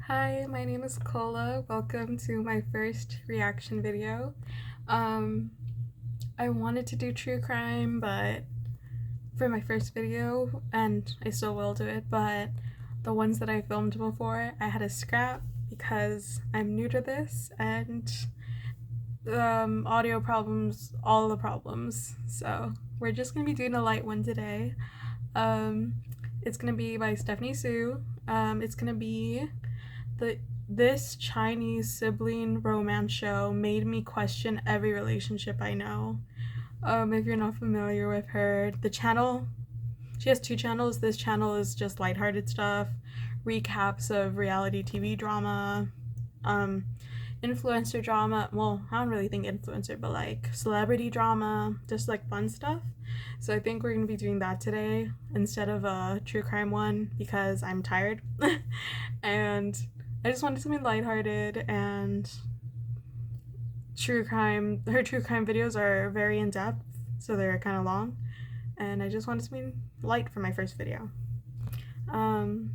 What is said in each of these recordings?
Hi, my name is Cola. Welcome to my first reaction video. Um, I wanted to do true crime, but for my first video, and I still will do it, but the ones that I filmed before, I had to scrap because I'm new to this and audio problems, all the problems. So we're just gonna be doing a light one today. Um, it's gonna be by Stephanie Sue. It's gonna be the this Chinese sibling romance show made me question every relationship I know. If you're not familiar with her, the channel, she has two channels. This channel is just lighthearted stuff, recaps of reality TV drama, um, influencer drama. Well, I don't really think influencer, but like celebrity drama, just like fun stuff. So I think we're gonna be doing that today instead of a true crime one because I'm tired. And I just wanted something lighthearted and true crime. Her true crime videos are very in depth, so they're kind of long. And I just wanted something light for my first video. Um,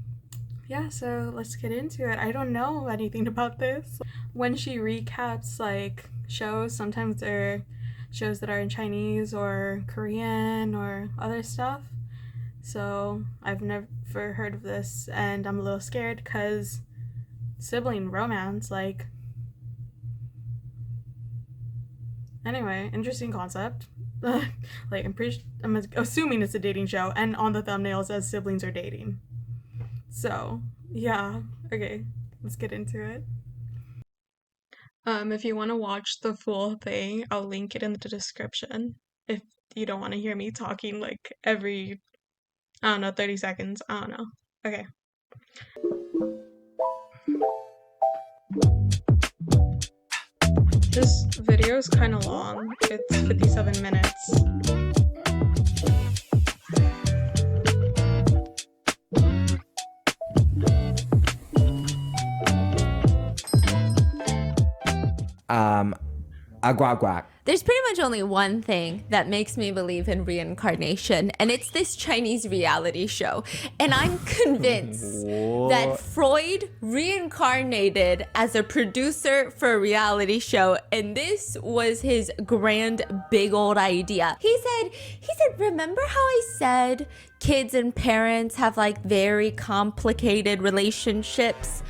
yeah, so let's get into it. I don't know anything about this. When she recaps like shows, sometimes they're shows that are in Chinese or Korean or other stuff. So I've never heard of this, and I'm a little scared because sibling romance, like, anyway, interesting concept. Like, I'm assuming it's a dating show, and on the thumbnail it says siblings are dating. So, yeah, okay, let's get into it. If you want to watch the full thing, I'll link it in the description. If you don't want to hear me talking like every, I don't know, 30 seconds. I don't know. Okay. This video is kind of long. It's 57 minutes. Um, Agua. There's pretty much only one thing that makes me believe in reincarnation, and it's this Chinese reality show. And I'm convinced that Freud reincarnated as a producer for a reality show, and this was his grand big old idea. He said, remember how I said kids and parents have like very complicated relationships?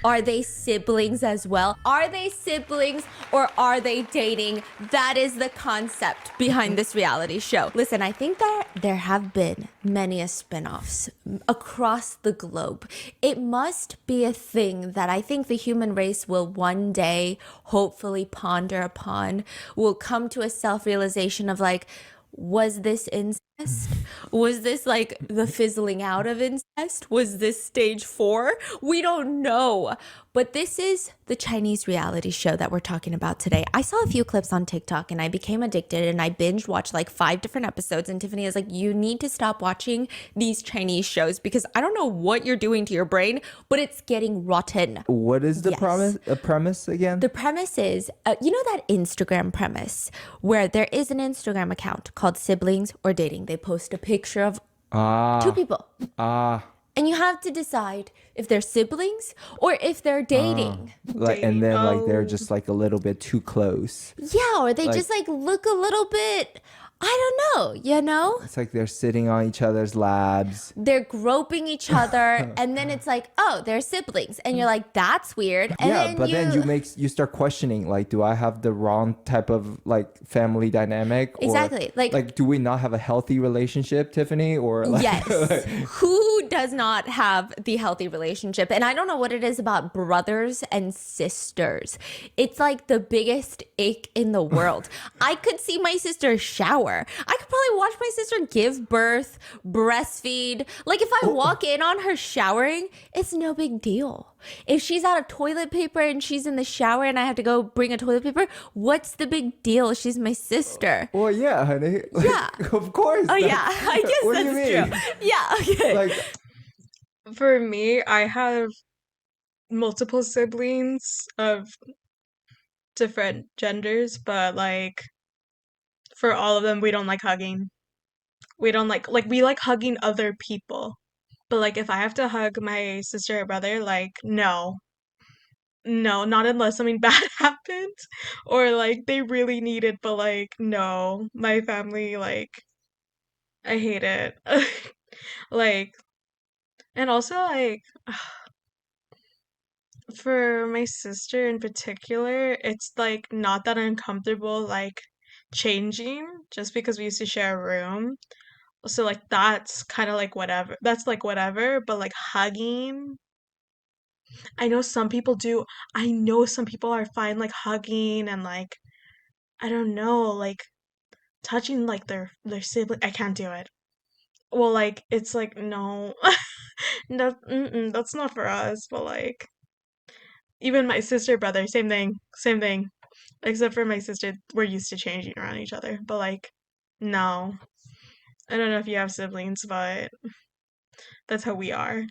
Are they siblings as well? Are they siblings or are they dating? That is the concept behind this reality show. Listen, I think that there have been many a spin-offs across the globe. It must be a thing that I think the human race will one day hopefully ponder upon, will come to a self-realization of like, was this incest? Was this like the fizzling out of incest? Was this stage 4? We don't know. But this is the Chinese reality show that we're talking about today. I saw a few clips on TikTok and I became addicted and I binge watched like 5 different episodes. And Tiffany is like, you need to stop watching these Chinese shows because I don't know what you're doing to your brain, but it's getting rotten. What is the premise again? The premise is, you know that Instagram premise where there is an Instagram account called Siblings or Dating. They post a picture of two people. And you have to decide if they're siblings or if they're dating. Like, and then like they're just like a little bit too close. Yeah, or they just like look a little bit, I don't know. It's like they're sitting on each other's laps. They're groping each other, and then it's like, oh, they're siblings, and you're like, that's weird. And Yeah, but then you start questioning, like, do I have the wrong type of like family dynamic? Or, Exactly. Like, do we not have a healthy relationship, Tiffany? Or like, yes, who does not have the healthy relationship? And I don't know what it is about brothers and sisters. It's like the biggest ick in the world. I could see my sister shower. I could probably watch my sister give birth, breastfeed. Like if I walk in on her showering, it's no big deal. If she's out of toilet paper and she's in the shower and I have to go bring a toilet paper, what's the big deal? She's my sister. Well, yeah, honey. Like, Yeah. of course. Oh yeah, I guess what do you that's mean? true. Yeah, okay. Like, For me, I have multiple siblings of different genders, but like for all of them, we don't like hugging. We don't like we like hugging other people. But like if I have to hug my sister or brother, like no. No, not unless something bad happened or like they really need it, but like no. My family like I hate it. Like and also like for my sister in particular, it's like not that uncomfortable like changing just because we used to share a room. So like that's kind of like whatever. That's like whatever, but like hugging, I know some people do. I know some people are fine like hugging and like I don't know, like touching like their sibling. I can't do it. Well, like it's like no. No, that's not for us, but like even my sister brother, same thing, same thing. Except for my sister, we're used to changing around each other. But like, no. I don't know if you have siblings, but that's how we are.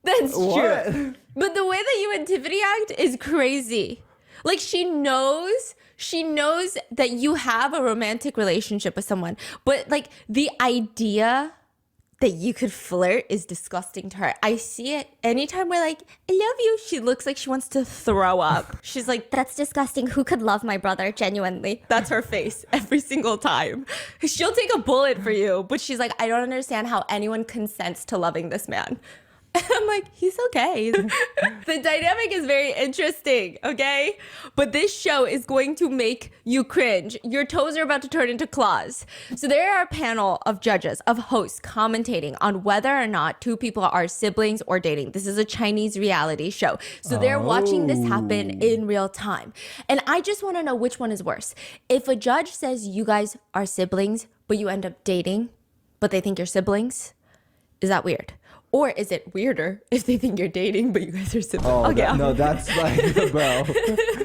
That's What? true. But the way that you and Tiffany act is crazy. Like she knows that you have a romantic relationship with someone, but like the idea that you could flirt is disgusting to her. I see it anytime we're like, I love you. She looks like she wants to throw up. She's like, that's disgusting. Who could love my brother genuinely? That's her face every single time. She'll take a bullet for you, but she's like, I don't understand how anyone consents to loving this man. And I'm like, he's okay. The dynamic is very interesting, okay? But this show is going to make you cringe. Your toes are about to turn into claws. So there are a panel of judges, of hosts commentating on whether or not two people are siblings or dating. This is a Chinese reality show. So they're watching this happen in real time. And I just want to know which one is worse. If a judge says you guys are siblings, but you end up dating, but they think you're siblings, is that weird? Or is it weirder if they think you're dating, but you guys are siblings? Oh, no, that's like, bro,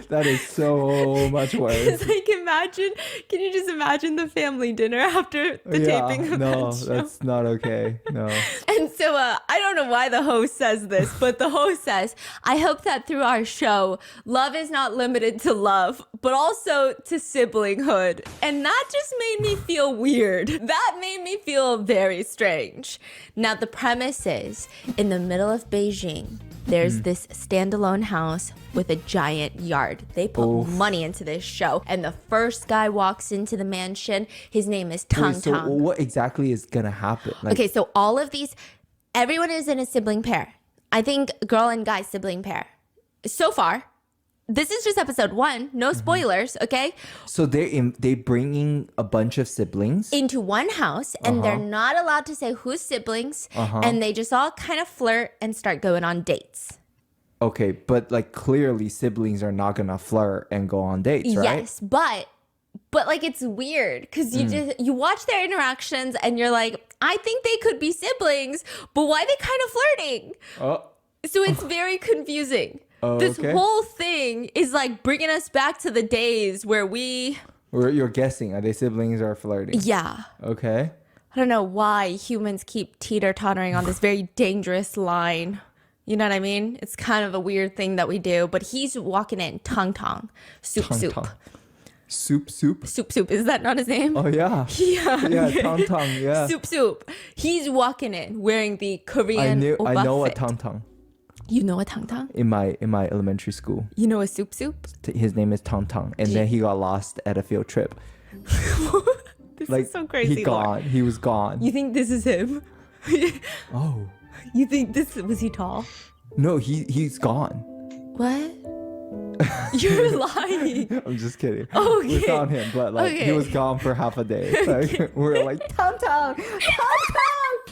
that is so much worse. It's like, can you just imagine the family dinner after the taping of no, that show? that's not okay. No. And so I don't know why the host says this, but the host says, I hope that through our show, love is not limited to love, but also to siblinghood. And that just made me feel weird. That made me feel very strange. Now, the premise is in the middle of Beijing, there's this standalone house with a giant yard. They put money into this show. And the first guy walks into the mansion. His name is Tang Wait, so Tang. what exactly is gonna happen? Like, Okay, so all of these, everyone is in a sibling pair. I think girl and guy sibling pair. So far, this is just episode 1. No spoilers, okay? so they bringing a bunch of siblings. Into one house, and they're not allowed to say who's siblings, and they just all kind of flirt and start going on dates. Okay, but like clearly siblings are not gonna flirt and go on dates, right? Yes, but like it's weird because you watch their interactions and you're like, I think they could be siblings, but why are they kind of flirting? Oh, So it's very confusing. This okay. whole thing is like bringing us back to the days where you're guessing. Are they siblings or flirting? yeah. Okay. I don't know why humans keep teeter-tottering on this very dangerous line. You know what I mean? It's kind of a weird thing that we do. But he's walking in, Tang Tang, soup. Soup. Soup. Is that not his name? Oh yeah. Yeah. Yeah, Tang Tang. Yeah. Soup. He's walking in wearing the Korean oppa I know a fit. Tang Tang You know a Tang Tang? in my elementary school. You know a soup? His name is Tang Tang, and then he got lost at a field trip. This Like is so crazy. he Lauren. gone. He was gone. You think this is him? Oh You think was he tall? no, he's gone. What? You're lying. I'm just kidding. Okay. We found him, but like he Okay. was gone for half a day. Like we were like Tang Tang,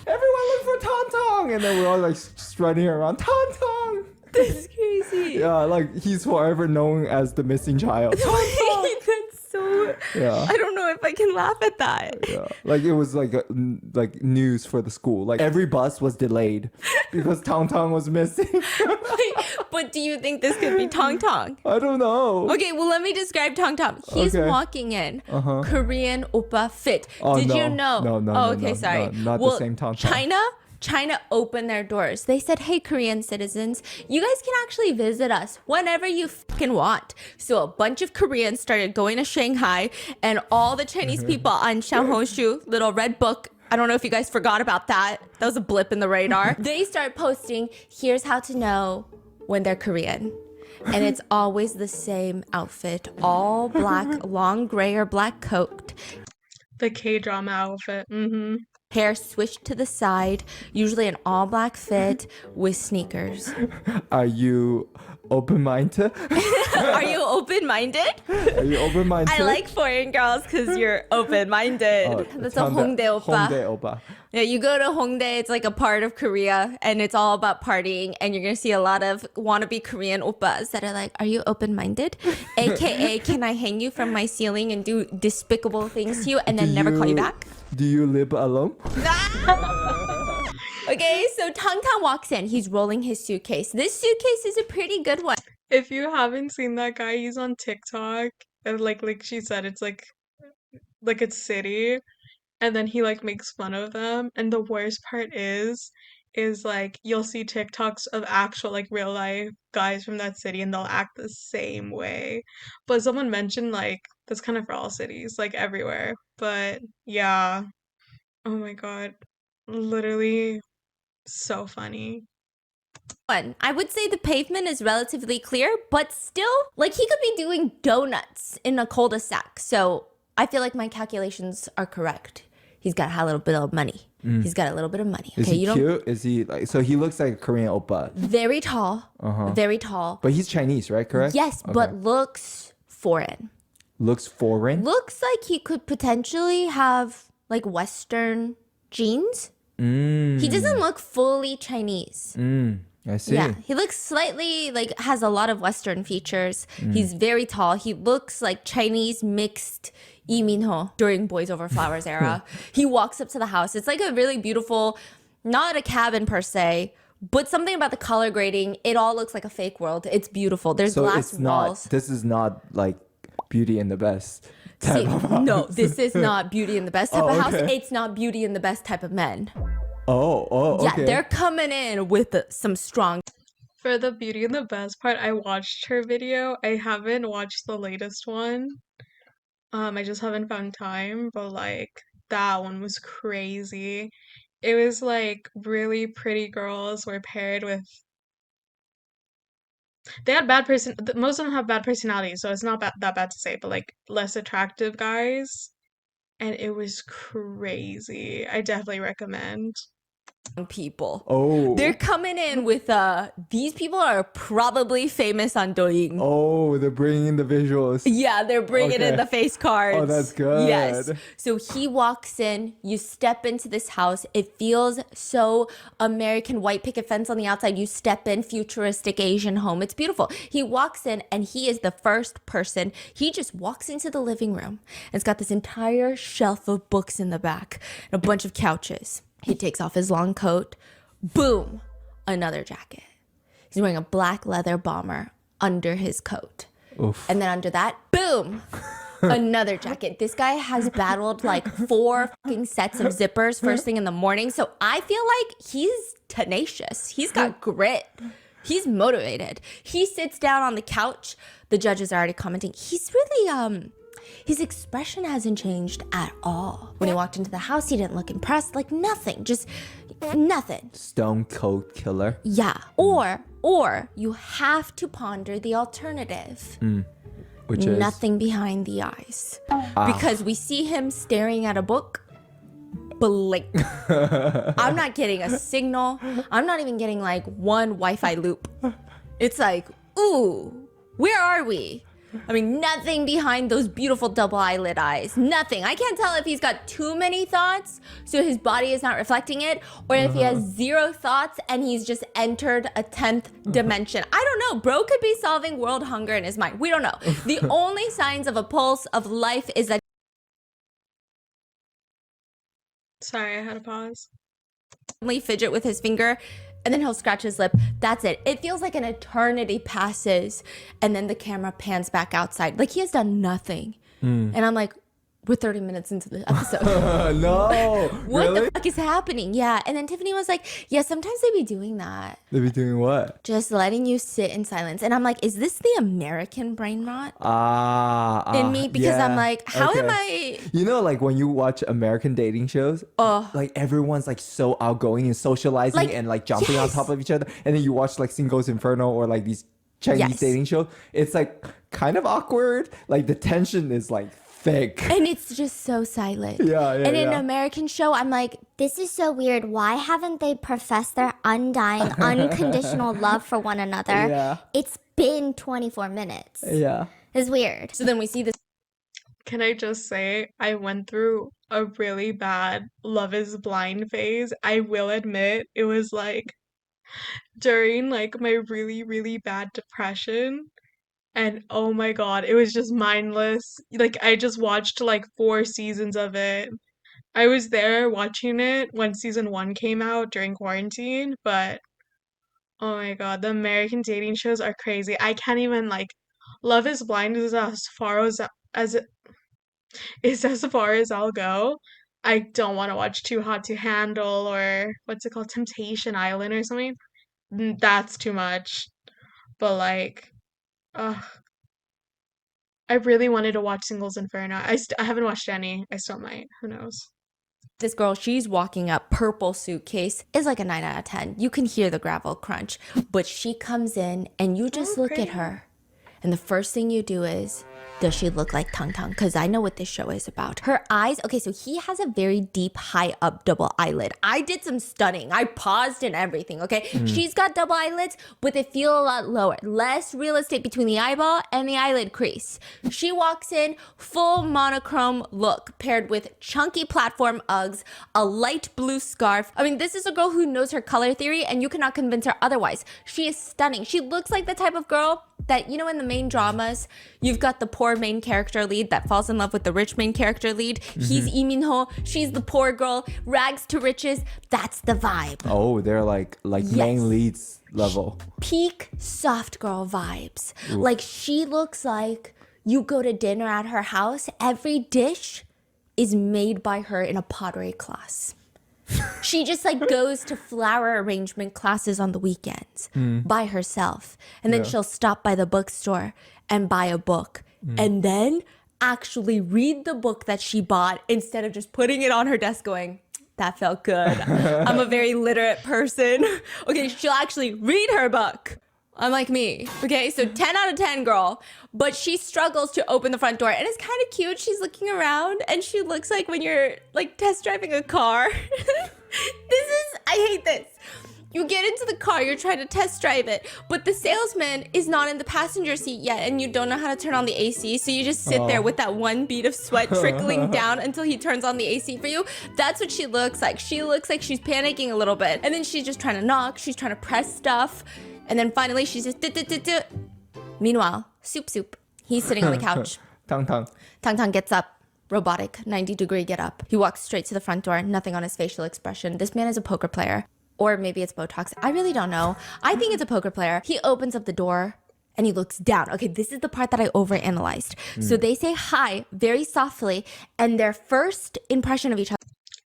everyone look for Tang Tang, and then we're all like just running around Tang Tang. That's crazy. Yeah, like he's forever known as the missing child. That's so. Yeah. I don't know if I can laugh at that. Yeah, like it was like like news for the school. Like every bus was delayed because Tang Tang was missing. But do you think this could be Tang Tang? I don't know. Okay, well, let me describe Tang Tang. He's Okay. walking in Korean oppa fit. Oh, Did no. you know? No, Oh, okay, no, sorry. no, not the same Tang Tang. China opened their doors. They said, hey, Korean citizens, you guys can actually visit us whenever you fucking want. So a bunch of Koreans started going to Shanghai, and all the Chinese people on Xiaohongshu, little red book I don't know if you guys forgot about that. That was a blip in the radar. They start posting, here's how to know when they're Korean. And it's always the same outfit, all black, long gray or black coat, The K-drama outfit. Mm-hmm. hair swished to the side, usually an all black fit with sneakers. Are you open-minded? Are you open-minded? Are you open-minded? I like foreign girls because you're open-minded. That's a Hongdae oppa. Hongdae oppa. Yeah, you go to Hongdae, it's like a part of Korea, and it's all about partying, and you're gonna see a lot of wannabe Korean oppas that are like, are you open-minded? AKA, can I hang you from my ceiling and do despicable things to you and then never call you back? Do you live alone? Okay, so Tangtang walks in. He's rolling his suitcase. This suitcase is a pretty good one. If you haven't seen that guy, he's on TikTok. And like she said, it's like it's city. And then he like makes fun of them. And the worst part is like you'll see TikToks of actual like real life guys from that city and they'll act the same way. But someone mentioned like that's kind of for all cities, like everywhere. But yeah. Oh my God. Literally so funny. I would say the pavement is relatively clear, but still, like he could be doing donuts in a cul-de-sac. So I feel like my calculations are correct. He's got a little bit of money. He's got a little bit of money. Is Okay, he cute? Is he like, so he looks like a Korean oppa, very tall, very tall. but he's Chinese, right? Correct? Yes, but looks foreign. Looks foreign? Looks like he could potentially have like Western genes. He doesn't look fully Chinese. I see. Yeah, he looks slightly like has a lot of Western features. He's very tall. He looks like Chinese mixed Lee Min-ho during Boys Over Flowers era. He walks up to the house. It's like a really beautiful, not a cabin per se, but something about the color grading. It all looks like a fake world. It's beautiful. There's So glass it's not, walls. this is not like Beauty and the Best type See, of house. no, this is not Beauty and the Best type Oh, of house. okay. It's not Beauty and the Best type of men. Oh, Yeah, okay. they're coming in with some strong. For the Beauty and the Best part, I watched her video. I haven't watched the latest one. I just haven't found time, but like that one was crazy. It was like really pretty girls were paired with they had most of them have bad personalities, so it's not that bad to say, but like less attractive guys, and it was crazy. I definitely recommend. People. Oh. They're coming in with these people are probably famous on Douyin. Oh, they're bringing in the visuals. Yeah, they're bringing in Okay. the face cards. Oh, that's good. Yes. So he walks in, you step into this house. It feels so American, white picket fence on the outside. You step in, futuristic Asian home. It's beautiful. He walks in and he is the first person. He just walks into the living room. It's got this entire shelf of books in the back and a bunch of couches. He takes off his long coat. Boom, another jacket. He's wearing a black leather bomber under his coat. Oof. And then under that, boom, another jacket. This guy has battled like 4 fucking sets of zippers first thing in the morning. So I feel like he's tenacious. He's got grit. He's motivated. He sits down on the couch. The judges are already commenting. He's really, his expression hasn't changed at all. When he walked into the house, he didn't look impressed. Like nothing, just nothing. Stone Cold Killer. Yeah. Or you have to ponder the alternative. Which is Nothing behind the eyes. Because we see him staring at a book. Blink. I'm not getting a signal. I'm not even getting like one Wi-Fi loop. It's like, ooh, where are we? I mean, nothing behind those beautiful double eyelid eyes. Nothing. I can't tell if he's got too many thoughts, so his body is not reflecting it, or if he has 0 thoughts and he's just entered a 10th dimension. I don't know. Bro could be solving world hunger in his mind. We don't know. The only signs of a pulse of life is that Sorry, I had to pause. he fidget with his finger and then he'll scratch his lip. That's it. It feels like an eternity passes and then the camera pans back outside. Like he has done nothing. And I'm like, We're 30 minutes into the episode. No. What Really? the fuck is happening? Yeah. And then Tiffany was like, yeah, sometimes they be doing that. They be doing what? Just letting you sit in silence. And I'm like, is this the American brain rot in me? Because yeah. I'm like, how am Okay. I? You know, like when you watch American dating shows, like everyone's like so outgoing and socializing Like, and like jumping on yes. top of each other. And then you watch like Singles Inferno or like these Chinese Yes. dating shows. It's like kind of awkward. Like the tension is like thick. And it's just so silent. Yeah, And in an yeah. American show, I'm like, This is so weird. Why haven't they professed their undying, unconditional love for one another? Yeah. It's been 24 minutes. Yeah. It's weird. so then we see this Can I just say, I went through a really bad Love is Blind phase. I will admit, it was like during like my really, really bad depression. And oh my God, it was just mindless. Like, I just watched like 4 seasons of it. I was there watching it when season 1 came out during quarantine, but oh my God, the American dating shows are crazy. I can't even like Love is Blind is as far as is as far as I'll go. I don't want to watch Too Hot to Handle or what's it called, Temptation Island or something. That's too much. But like, ugh, I really wanted to watch Singles Inferno. I haven't watched any. I still might. Who knows? this girl, she's walking up, purple suitcase, is like a 9 out of 10. You can hear the gravel crunch, but she comes in and you just look at her. And the first thing you do is, does she look like Tang Tang? Because I know what this show is about. Her eyes, okay, so he has a very deep, high up double eyelid. I did some studying. I paused and everything, okay? She's got double eyelids, but they feel a lot lower. Less real estate between the eyeball and the eyelid crease. She walks in, full monochrome look, paired with chunky platform Uggs, a light blue scarf. I mean, this is a girl who knows her color theory, and you cannot convince her otherwise. She is stunning. She looks like the type of girl that, you know, in the main dramas, you've got the poor main character lead that falls in love with the rich main character lead. He's Lee Min-ho, she's the poor girl, rags to riches. That's the vibe. Oh, they're like Yes. main leads level. Peak soft girl vibes. Like, she looks like you go to dinner at her house, every dish is made by her in a pottery class. She just like goes to flower arrangement classes on the weekends by herself. And then Yeah. she'll stop by the bookstore and buy a book. And then actually read the book that she bought instead of just putting it on her desk going, that felt good. I'm a very literate person. Okay, she'll actually read her book. Unlike me. Okay, so 10 out of 10, girl. But she struggles to open the front door. And it's kind of cute. She's looking around and she looks like when you're like test driving a car. I hate this. You get into the car, you're trying to test drive it, but the salesman is not in the passenger seat yet and you don't know how to turn on the AC. So you just sit there with that one bead of sweat trickling down until he turns on the AC for you. That's what she looks like. She looks like she's panicking a little bit. And then she's just trying to knock, she's trying to press stuff. And then finally she's just dit. Meanwhile, Soup, he's sitting on the couch. Tang Tang. Tang Tang gets up. Robotic, 90-degree get up. He walks straight to the front door, nothing on his facial expression. This man is a poker player. Or maybe it's Botox. I really don't know. I think it's a poker player. He opens up the door and he looks down. Okay, this is the part that I overanalyzed. So they say hi very softly, and their first impression of each other.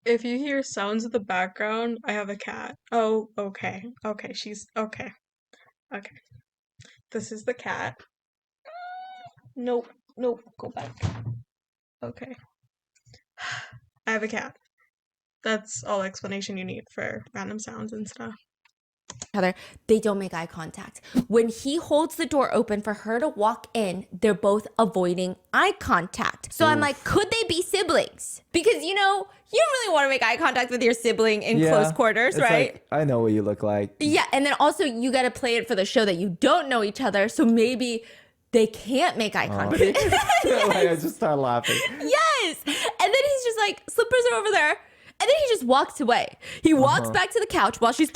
If you hear sounds in the background, I have a cat. Oh, okay. Okay, she's okay. Okay. This is the cat. Nope, go back. Okay. I have a cat. That's all explanation you need for random sounds and stuff. They don't make eye contact. When he holds the door open for her to walk in, they're both avoiding eye contact. So I'm like, could they be siblings? Because, you know, you don't really want to make eye contact with your sibling in close quarters, It's right? like, I know what you look like. Yeah, and then also you got to play it for the show that you don't know each other, so maybe they can't make eye contact. Like, I just start laughing. Yes! And then he's just like, slippers are over there. And then he just walks away. He walks back to the couch while she's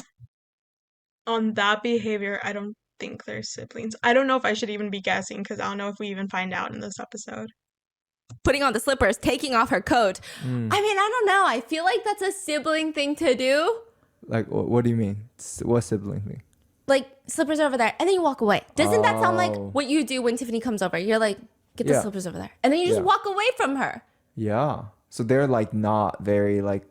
On that behavior, I don't think they're siblings. I don't know if I should even be guessing because I don't know if we even find out in this episode. putting on the slippers, taking off her coat. I mean, I don't know. I feel like that's a sibling thing to do. Like, what do you mean? What sibling thing? Like, slippers are over there. And then you walk away. Doesn't that sound like Oh. what you do when Tiffany comes over? You're like, get the Yeah. slippers over there. And then you just Yeah. walk away from her. Yeah. So they're like not very like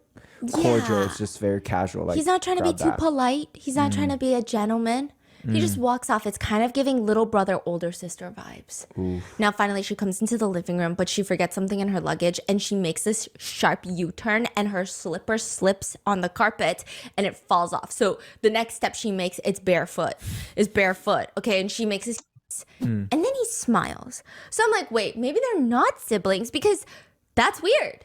cordial. Yeah. It's just very casual. Like He's not trying to be grab too that. polite. He's not trying to be a gentleman. He just walks off. It's kind of giving little brother, older sister vibes. Now, finally, she comes into the living room, but she forgets something in her luggage and she makes this sharp U-turn and her slipper slips on the carpet and it falls off. So the next step she makes, it's barefoot. Okay, and she makes this and then he smiles. So I'm like, wait, maybe they're not siblings because that's weird.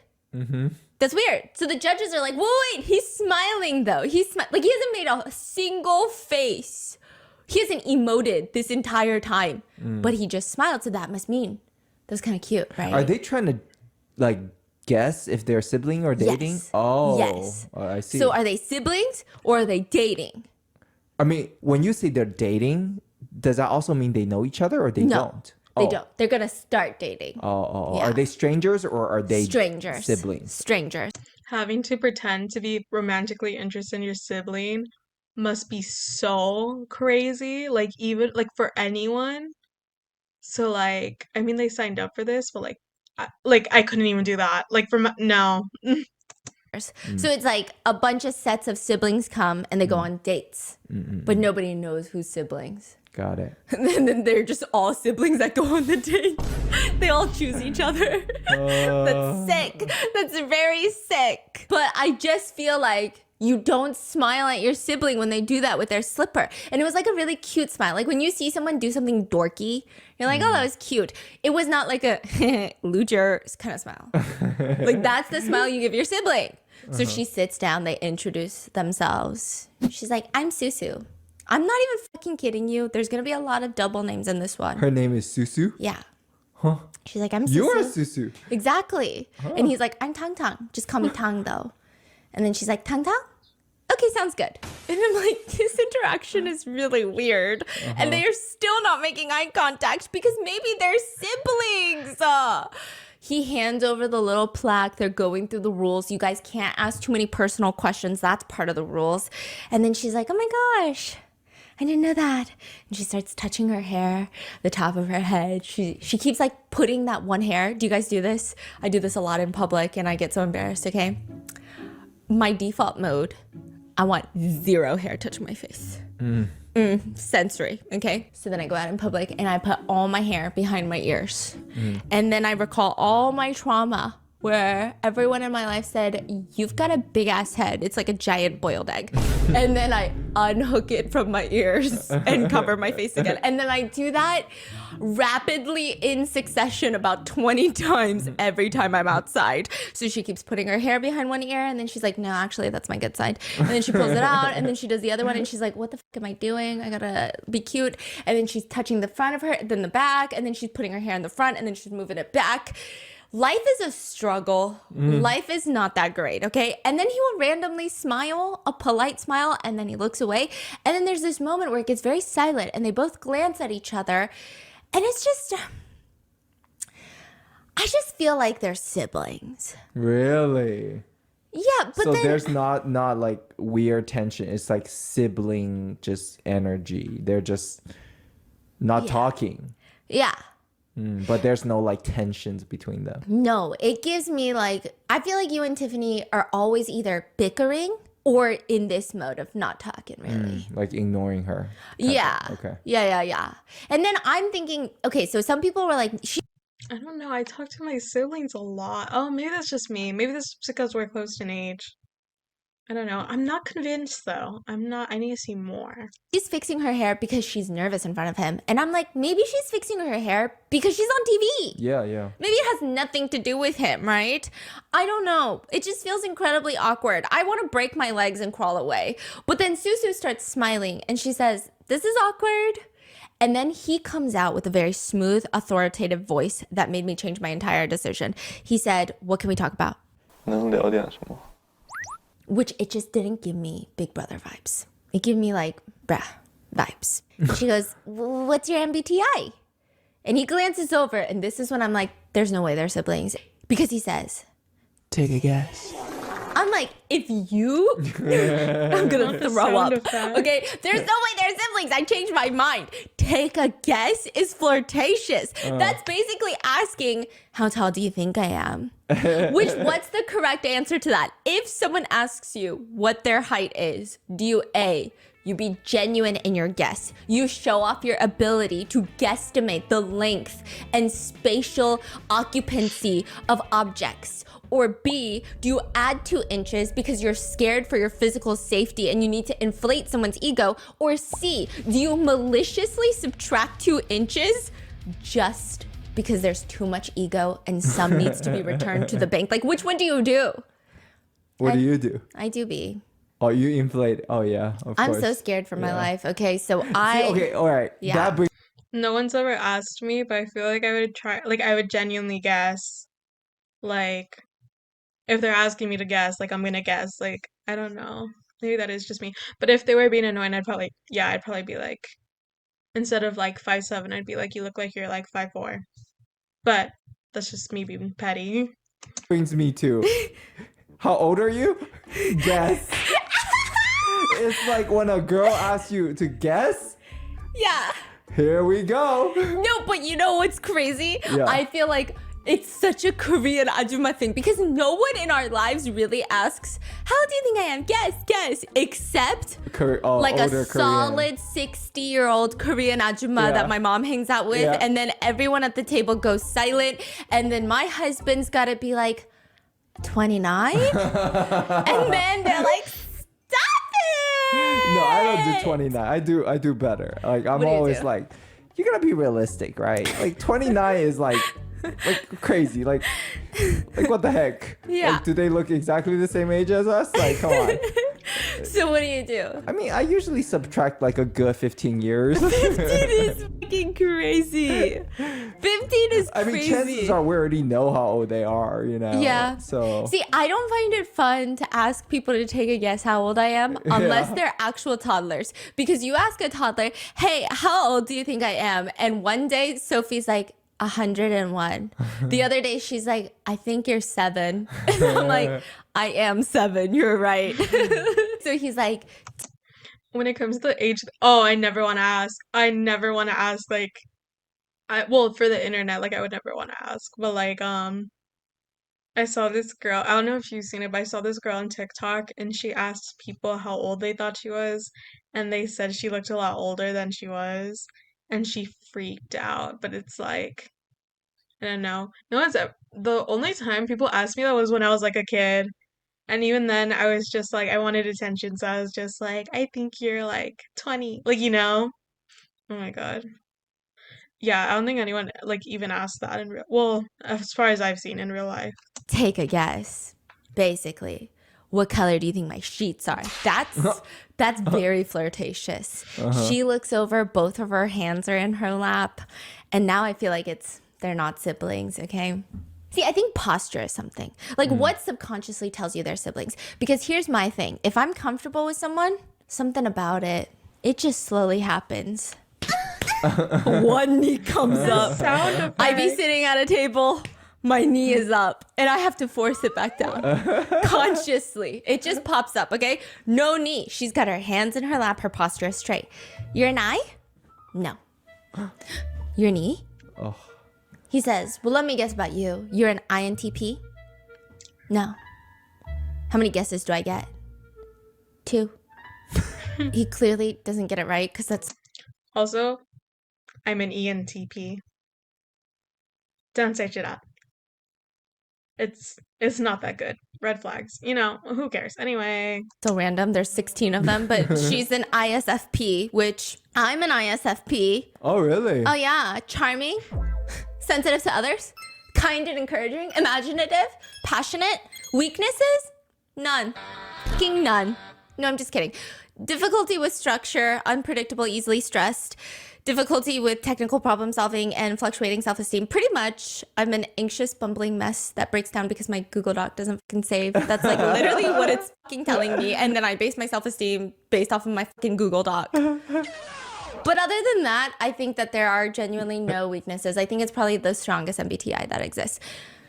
That's weird. So the judges are like, wait, he's smiling though. Like he hasn't made a single face. He hasn't emoted this entire time, but he just smiled. So that must mean that's kind of cute, right? Are they trying to like guess if they're sibling or dating? Yes. Oh, Yes. I see. So are they siblings or are they dating? I mean, when you say they're dating, does that also mean they know each other or they No, don't? they Oh. don't. They're gonna start dating. Yeah. Are they strangers or are they Strangers. siblings? Strangers. Having to pretend to be romantically interested in your sibling must be so crazy. Like, even like for anyone. So, like, I mean, they signed up for this, but I couldn't even do that. Like, no. So it's like a bunch of sets of siblings come and they go on dates, but nobody knows who's siblings. Got it. And then they're just all siblings that go on the date. They all choose each other. That's sick. That's very sick. But I just feel like you don't smile at your sibling when they do that with their slipper. And it was like a really cute smile. Like when you see someone do something dorky, you're like, oh, that was cute. It was not like a loser kind of smile. Like that's the smile you give your sibling. So she sits down, they introduce themselves. She's like, I'm Susu. I'm not even fucking kidding you. There's gonna be a lot of double names in this one. Her name is Susu? Yeah. Huh? She's like, I'm Susu. You're Susu. Exactly. And he's like, I'm Tang Tang. Just call me Tang though. And then she's like, Tang Tang? Okay, sounds good. And I'm like, this interaction is really weird. And they are still not making eye contact because maybe they're siblings. He hands over the little plaque. They're going through the rules. You guys can't ask too many personal questions. That's part of the rules. And then she's like, oh my gosh, I didn't know that. And she starts touching her hair, the top of her head. She keeps like putting that one hair. Do you guys do this? I do this a lot in public and I get so embarrassed, okay? My default mode, I want zero hair touching my face. Sensory, okay? So then I go out in public and I put all my hair behind my ears. And then I recall all my trauma where everyone in my life said, you've got a big ass head. It's like a giant boiled egg. And then I unhook it from my ears and cover my face again. And then I do that rapidly in succession about 20 times every time I'm outside. So she keeps putting her hair behind one ear and then she's like, no, actually that's my good side. And then she pulls it out and then she does the other one and she's like, what the fuck am I doing? I gotta be cute. And then she's touching the front of her, then the back, and then she's putting her hair in the front and then she's moving it back. Life is a struggle. Life is not that great, okay? And then he will randomly smile, a polite smile, and then he looks away. And then there's this moment where it gets very silent and they both glance at each other. And it's just, I just feel like they're siblings. Really? Yeah, but So then, there's not like weird tension. It's like sibling just energy. They're just not talking. yeah. But there's no like tensions between them. No, it gives me like, I feel like you and Tiffany are always either bickering or in this mode of not talking really. Like ignoring her. Yeah. Okay. Yeah. And then I'm thinking, okay, so some people were like, I don't know. I talk to my siblings a lot. Oh, maybe that's just me. Maybe this is because we're close in age. I don't know. I'm not convinced though. I need to see more. she's fixing her hair because she's nervous in front of him. And I'm like, maybe she's fixing her hair because she's on TV. Yeah. Maybe it has nothing to do with him, right? I don't know. It just feels incredibly awkward. I want to break my legs and crawl away. But then Susu starts smiling and she says, this is awkward. And then he comes out with a very smooth, authoritative voice that made me change my entire decision. He said, what can we talk about? 能聊点什么？ Which it just didn't give me Big Brother vibes. It gave me like, bruh, vibes. And she goes, what's your MBTI? And he glances over, and this is when I'm like, there's no way they're siblings. Because he says, Take a guess. I'm like, if you, I'm gonna throw up. Sound effect. Okay, there's no way they're siblings. I changed my mind. Take a guess is flirtatious. That's basically asking, how tall do you think I am? What's the correct answer to that? If someone asks you what their height is, do you A, you be genuine in your guess. You show off your ability to guesstimate the length and spatial occupancy of objects. Or B, do you add 2 inches because you're scared for your physical safety and you need to inflate someone's ego? Or C, do you maliciously subtract 2 inches just because there's too much ego and some needs to be returned to the bank? Like, which one do you do? What do you do? I do B. Oh, you inflate. Oh, yeah, of I'm course. so scared for my Yeah. life. Okay, so I... Okay, all right. Yeah. That brings No one's ever asked me, but I feel like I would try, like, I would genuinely guess. Like, if they're asking me to guess, like, I'm gonna guess. Like, I don't know. Maybe that is just me. But if they were being annoying, I'd probably be like, instead of like 5'7", I'd be like, you look like you're like 5'4". But that's just me being petty. brings me to how old are you? Guess. It's like when a girl asks you to guess. Yeah. Here we go. No, but you know what's crazy? Yeah. I feel like it's such a Korean ajumma thing because no one in our lives really asks, how do you think I am? Guess. Except like a Older Korean. solid 60-year-old Korean ajumma Yeah. that my mom hangs out with. Yeah. And then everyone at the table goes silent. And then my husband's got to be like, 29? And then they're like, stop it! No, I don't do 29. I do better. Like I'm What do you always do? like, you gotta be realistic, right? Like 29 is like crazy. Like what the heck? Yeah. Like, do they look exactly the same age as us? Like, come on. So what do you do? I mean, I usually subtract like a good 15 years. 15 is fucking crazy. 15 is I crazy. mean, chances are we already know how old they are, you know? Yeah. So. See, I don't find it fun to ask people to take a guess how old I am unless Yeah. they're actual toddlers. Because you ask a toddler, hey, how old do you think I am? And one day Sophie's like, 101. The other day she's like, I think you're 7. And I'm like, I am 7. You're right. So he's like, When it comes to the age, oh, I never want to ask. I never want to ask, like, well, for the internet, like, I would never want to ask. But, like, I saw this girl, I don't know if you've seen it, but I saw this girl on TikTok and she asked people how old they thought she was, and they said she looked a lot older than she was, and she freaked out. But it's like, I don't know. The only time people asked me that was when I was like a kid. And even then, I was just like, I wanted attention, so I was just like, I think you're like 20. Like, you know? Oh my God. Yeah, I don't think anyone like even asked that in real, well, as far as I've seen in real life. take a guess. Basically, what color do you think my sheets are? That's very flirtatious. She looks over, both of her hands are in her lap, and now I feel like they're not siblings, okay? See, I think posture is something. Like what subconsciously tells you they're siblings. Because here's my thing. If I'm comfortable with someone, something about it just slowly happens. One knee comes up. Sound effect. I be sitting at a table, my knee is up, and I have to force it back down. Consciously. It just pops up, okay? No knee. She's got her hands in her lap, her posture is straight. You're an I? No. Your knee? Oh. He says, well, let me guess about you. You're an INTP? No. How many guesses do I get? 2. He clearly doesn't get it right because that's... Also, I'm an ENTP. Don't search it up. It's not that good. Red flags. You know, who cares? Anyway. so random. There's 16 of them, but she's an ISFP, which I'm an ISFP. Oh, really? Oh yeah, charming, sensitive to others, kind and encouraging, imaginative, passionate. Weaknesses? None. Fucking none. No, I'm just kidding. Difficulty with structure, unpredictable, easily stressed. Difficulty with technical problem solving and fluctuating self-esteem. Pretty much, I'm an anxious, bumbling mess that breaks down because my Google Doc doesn't fucking save. That's like literally what it's fucking telling me. And then I base my self-esteem based off of my fucking Google Doc. But other than that, I think that there are genuinely no weaknesses. I think it's probably the strongest MBTI that exists.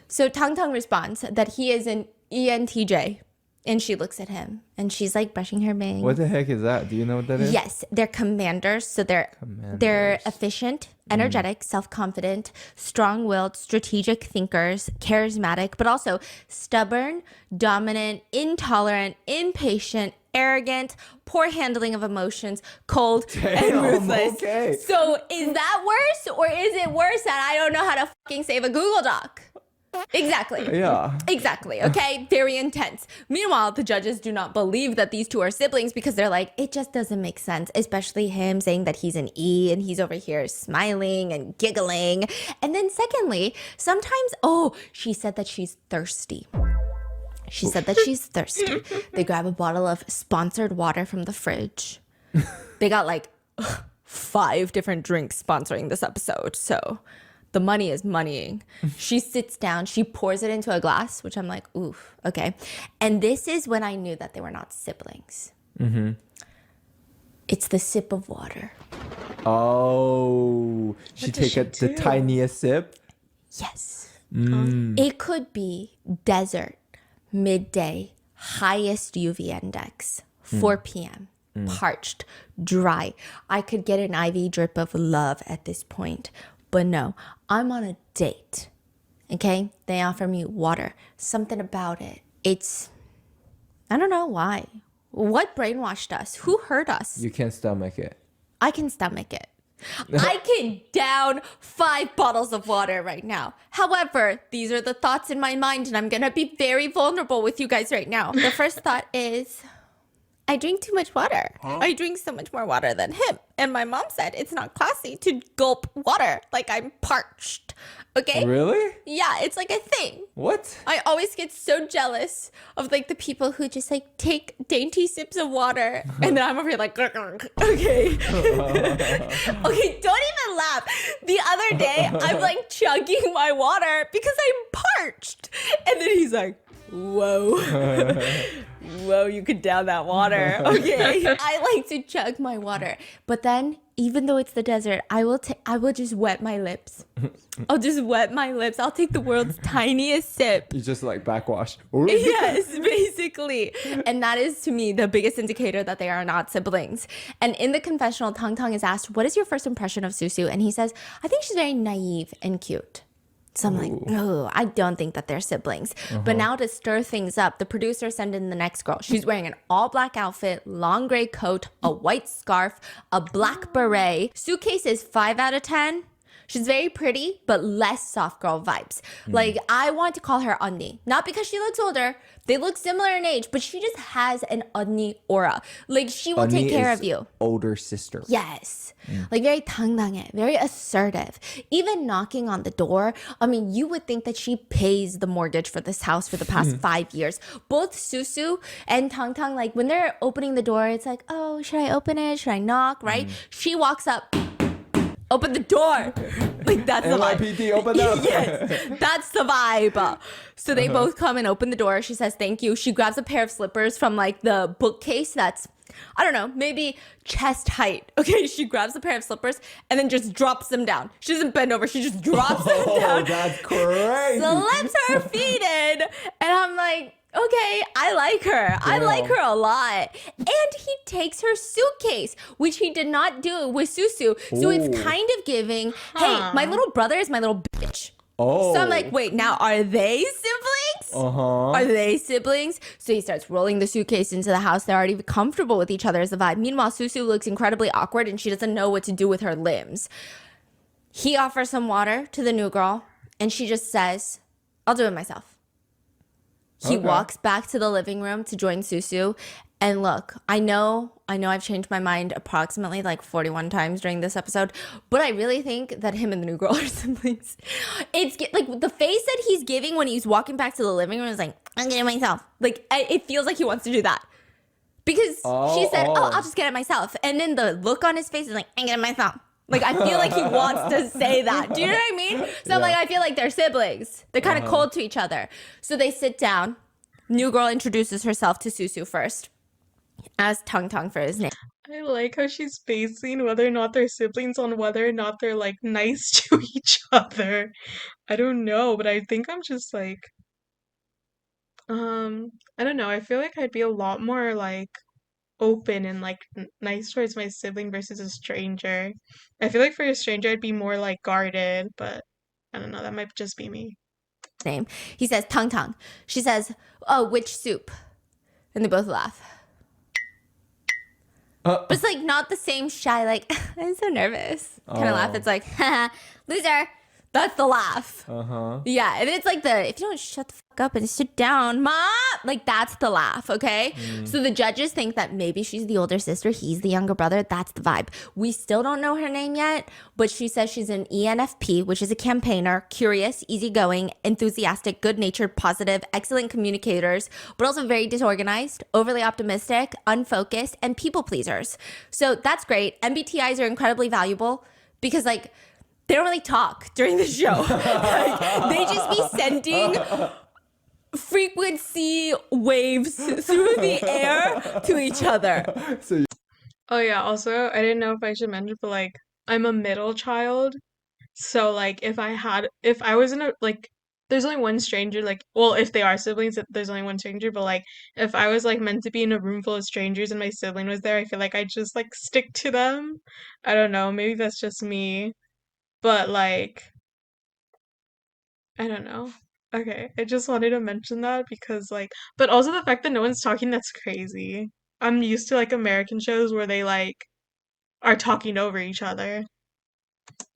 So Tang Tang responds that he is an ENTJ. And she looks at him and she's like brushing her bangs. What the heck is that? Do you know what that is? Yes, they're commanders. So they're Commanders. efficient, energetic, self-confident, strong-willed, strategic thinkers, charismatic, but also stubborn, dominant, intolerant, impatient, arrogant, poor handling of emotions, cold, and ruthless. Okay. So is that worse, or is it worse that I don't know how to fucking save a Google Doc? Exactly. Yeah. Exactly. Okay. Very intense. Meanwhile, the judges do not believe that these two are siblings because they're like, it just doesn't make sense. Especially him saying that he's an E and he's over here smiling and giggling. And then secondly, sometimes, she said that she's thirsty. She said that she's thirsty. They grab a bottle of sponsored water from the fridge. They got like 5 different drinks sponsoring this episode. So the money is moneying. She sits down, she pours it into a glass, which I'm like, oof, okay. And this is when I knew that they were not siblings. Mm-hmm. It's the sip of water. Oh, she take the tiniest sip. Yes. It could be desert, midday, highest UV index, 4 p.m., parched, dry. I could get an IV drip of love at this point. But no, I'm on a date, okay? They offer me water. Something about it. I don't know why. What brainwashed us? Who hurt us? You can't stomach it. I can stomach it. I can down 5 bottles of water right now. However, these are the thoughts in my mind, and I'm going to be very vulnerable with you guys right now. The first thought is, I drink too much water. I drink so much more water than him. And my mom said it's not classy to gulp water like I'm parched. Okay? Really? Yeah, it's like a thing. What? I always get so jealous of like the people who just like take dainty sips of water and then I'm over here like, "Grr, grr." Okay. Okay, don't even laugh. The other day, I'm like chugging my water because I'm parched. And then he's like, whoa. Whoa, you could down that water. Okay. I like to chug my water. But then, even though it's the desert, I will just wet my lips. I'll just wet my lips. I'll take the world's tiniest sip. You just like backwash. Yes, basically. And that is, to me, the biggest indicator that they are not siblings. And in the confessional, Tang Tang is asked, what is your first impression of Susu? And he says, I think she's very naive and cute. So I'm like, oh, I don't think that they're siblings. But now to stir things up, the producers send in the next girl. She's wearing an all black outfit, long gray coat, a white scarf, a black beret. Suitcase is 5 out of 10. She's very pretty, but less soft girl vibes. Like, I want to call her 언니. Not because she looks older. They look similar in age, but she just has an 언니 aura. Like, she will take care of you. Older sister. Yes. Like, very 당당해, very assertive. Even knocking on the door, I mean, you would think that she pays the mortgage for this house for the past 5 years. Both Susu and Tang Tang, like, when they're opening the door, it's like, oh, should I open it? Should I knock? Right? She walks up. Open the door. Like, that's the vibe. NYPD, open up. Yes, that's the vibe. So they both come and open the door. She says, thank you. She grabs a pair of slippers from like the bookcase that's, I don't know, maybe chest height. Okay, she grabs a pair of slippers and then just drops them down. She doesn't bend over. She just drops them down. Oh, that's crazy. Slips her feet in. And I'm like, okay, I like her. I like her a lot. And he takes her suitcase, which he did not do with Susu. So it's kind of giving, hey, my little brother is my little bitch. Oh. So I'm like, wait, now are they siblings? Are they siblings? So he starts rolling the suitcase into the house. They're already comfortable with each other as a vibe. Meanwhile, Susu looks incredibly awkward and she doesn't know what to do with her limbs. He offers some water to the new girl and she just says, I'll do it myself. He walks back to the living room to join Susu. And look, I know I've changed my mind approximately like 41 times during this episode, but I really think that him and the new girl are siblings. It's like the face that he's giving when he's walking back to the living room is like, I'm getting it myself. Like, it feels like he wants to do that. Because she said, I'll just get it myself. And then the look on his face is like, I'm getting it myself. Like, I feel like he wants to say that. Do you know what I mean? So I'm like, I feel like they're siblings. They're kind of cold to each other. So they sit down. New girl introduces herself to Susu first. As Tang Tang for his name. I like how she's basing whether or not they're siblings on whether or not they're like nice to each other. I don't know, but I think I'm just like I don't know. I feel like I'd be a lot more like open and like nice towards my sibling versus a stranger. I feel like for a stranger I'd be more like guarded, but I don't know, that might just be me. Name. He says Tang Tang. She says, "Oh, which soup?" And they both laugh. But it's like not the same shy, like, I'm so nervous kind of laugh. It's like, haha, loser. That's the laugh. Yeah, and it's like if you don't shut the fuck up and sit down, ma, like that's the laugh, okay? So the judges think that maybe she's the older sister, he's the younger brother. That's the vibe. We still don't know her name yet, but she says she's an ENFP, which is a campaigner, curious, easygoing, enthusiastic, good-natured, positive, excellent communicators, but also very disorganized, overly optimistic, unfocused, and people pleasers. So that's great. MBTIs are incredibly valuable because like they don't really talk during the show. Like, they just be sending frequency waves through the air to each other. Oh yeah, also I didn't know if I should mention, but like I'm a middle child. So like if I was in a like there's only one stranger, like well if they are siblings, there's only one stranger, but like if I was like meant to be in a room full of strangers and my sibling was there, I feel like I'd just like stick to them. I don't know, maybe that's just me. But like I don't know. Okay, I just wanted to mention that because like but also the fact that no one's talking, that's crazy. I'm used to like American shows where they like are talking over each other.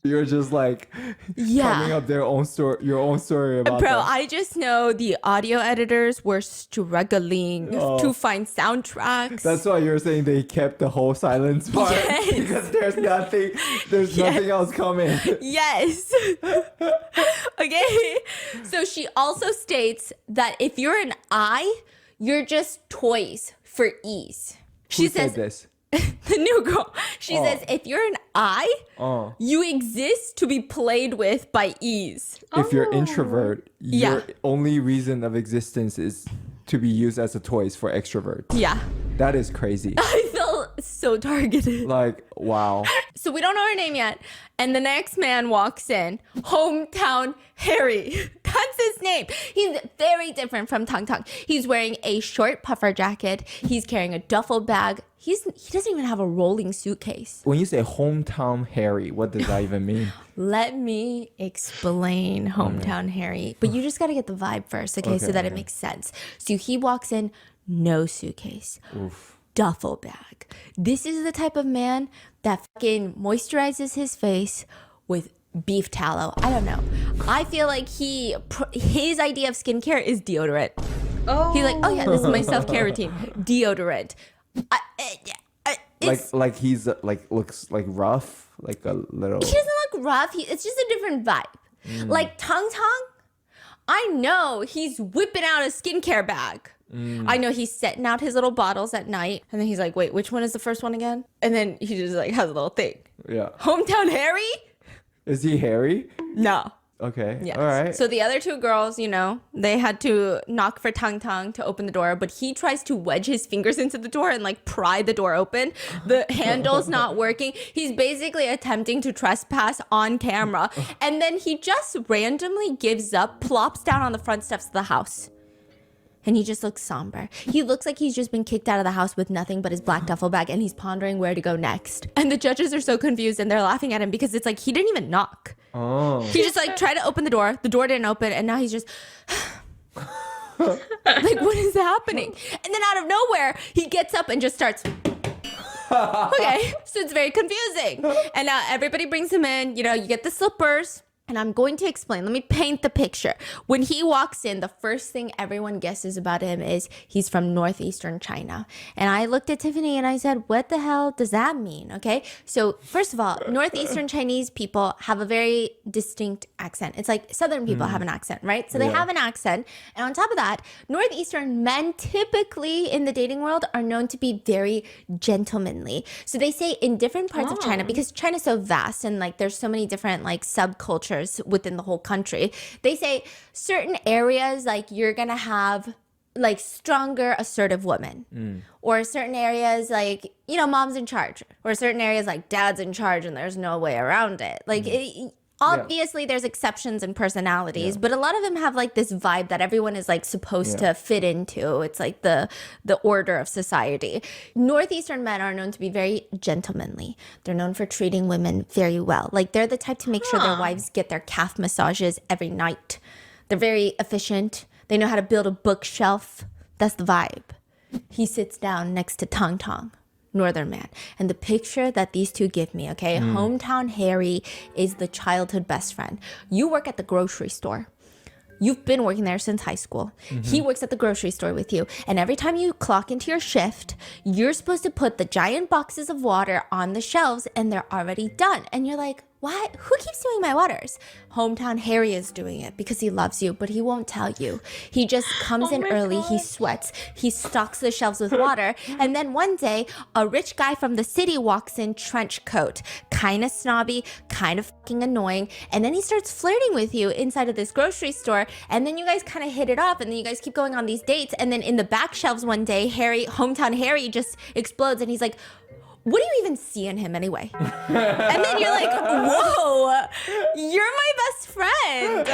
You're just like coming Yeah. up your own story about Bro, them. I just know the audio editors were struggling to find soundtracks. That's why you're saying they kept the whole silence part Yes. because there's nothing else coming. Yes. Okay. So she also states that if you're an I, you're just toys for ease. She Who says said this? the new girl. She says if you're an I, you exist to be played with by ease. If you're Oh. introvert, Yeah. your only reason of existence is to be used as a toys for extroverts. Yeah. That is crazy. I felt so targeted. Like, wow. So we don't know her name yet. And the next man walks in, Hometown Harry. That's his name. He's very different from Tang Tang. He's wearing a short puffer jacket. He's carrying a duffel bag. He doesn't even have a rolling suitcase. When you say hometown Harry, what does that even mean? Let me explain Hometown Harry. But you just got to get the vibe first, okay, so that it makes sense. So he walks in, no suitcase. Duffel bag. This is the type of man that fucking moisturizes his face with beef tallow. I don't know. I feel like his idea of skincare is deodorant. Oh. He's like, oh yeah, this is my self-care routine. Deodorant. It's, Like he's looks like rough, like a little. he doesn't look rough. It's just a different vibe. Like Tang Tang, I know he's whipping out a skincare bag. I know he's setting out his little bottles at night, and then he's like, wait, which one is the first one again? And then he just like has a little thing. Yeah. Hometown Harry? Is he Harry? No. Okay. Yes. All right. So the other two girls, you know, they had to knock for Tang Tang to open the door, but he tries to wedge his fingers into the door and like pry the door open. The handle's not working. He's basically attempting to trespass on camera. And then he just randomly gives up, plops down on the front steps of the house. And he just looks somber. He looks like he's just been kicked out of the house with nothing but his black duffel bag, and he's pondering where to go next. And the judges are so confused, and they're laughing at him because it's like he didn't even knock. Oh. He just like tried to open the door didn't open, and now he's just like, what is happening? And then out of nowhere, he gets up and just starts. Okay, so it's very confusing. And now everybody brings him in, you know, you get the slippers. And I'm going to explain. Let me paint the picture. When he walks in, the first thing everyone guesses about him is he's from northeastern China. And I looked at Tiffany and I said, what the hell does that mean? Okay. So first of all, northeastern Chinese people have a very distinct accent. It's like southern people have an accent, right? So they have an accent. And on top of that, northeastern men typically in the dating world are known to be very gentlemanly. So they say in different parts of China, because China's so vast and like there's so many different like subcultures within the whole country, they say certain areas like you're gonna have like stronger assertive women, or certain areas like, you know, mom's in charge, or certain areas like dad's in charge and there's no way around it. Like Obviously, there's exceptions and personalities, but a lot of them have like this vibe that everyone is like supposed to fit into. It's like the order of society. Northeastern men are known to be very gentlemanly. They're known for treating women very well. Like they're the type to make sure their wives get their calf massages every night. They're very efficient. They know how to build a bookshelf. That's the vibe. He sits down next to Tang Tang, Northern man. And the picture that these two give me, okay? Hometown Harry is the childhood best friend. You work at the grocery store. You've been working there since high school. He works at the grocery store with you. And every time you clock into your shift, you're supposed to put the giant boxes of water on the shelves and they're already done. And you're like, what? Who keeps doing my waters? Hometown Harry is doing it because he loves you, but he won't tell you. He just comes in early, he sweats, he stocks the shelves with water, and then one day, a rich guy from the city walks in trench coat, kind of snobby, kind of fucking annoying, and then he starts flirting with you inside of this grocery store, and then you guys kind of hit it off, and then you guys keep going on these dates, and then in the back shelves one day, Hometown Harry just explodes, and he's like, what do you even see in him anyway? And then you're like, whoa, you're my best friend.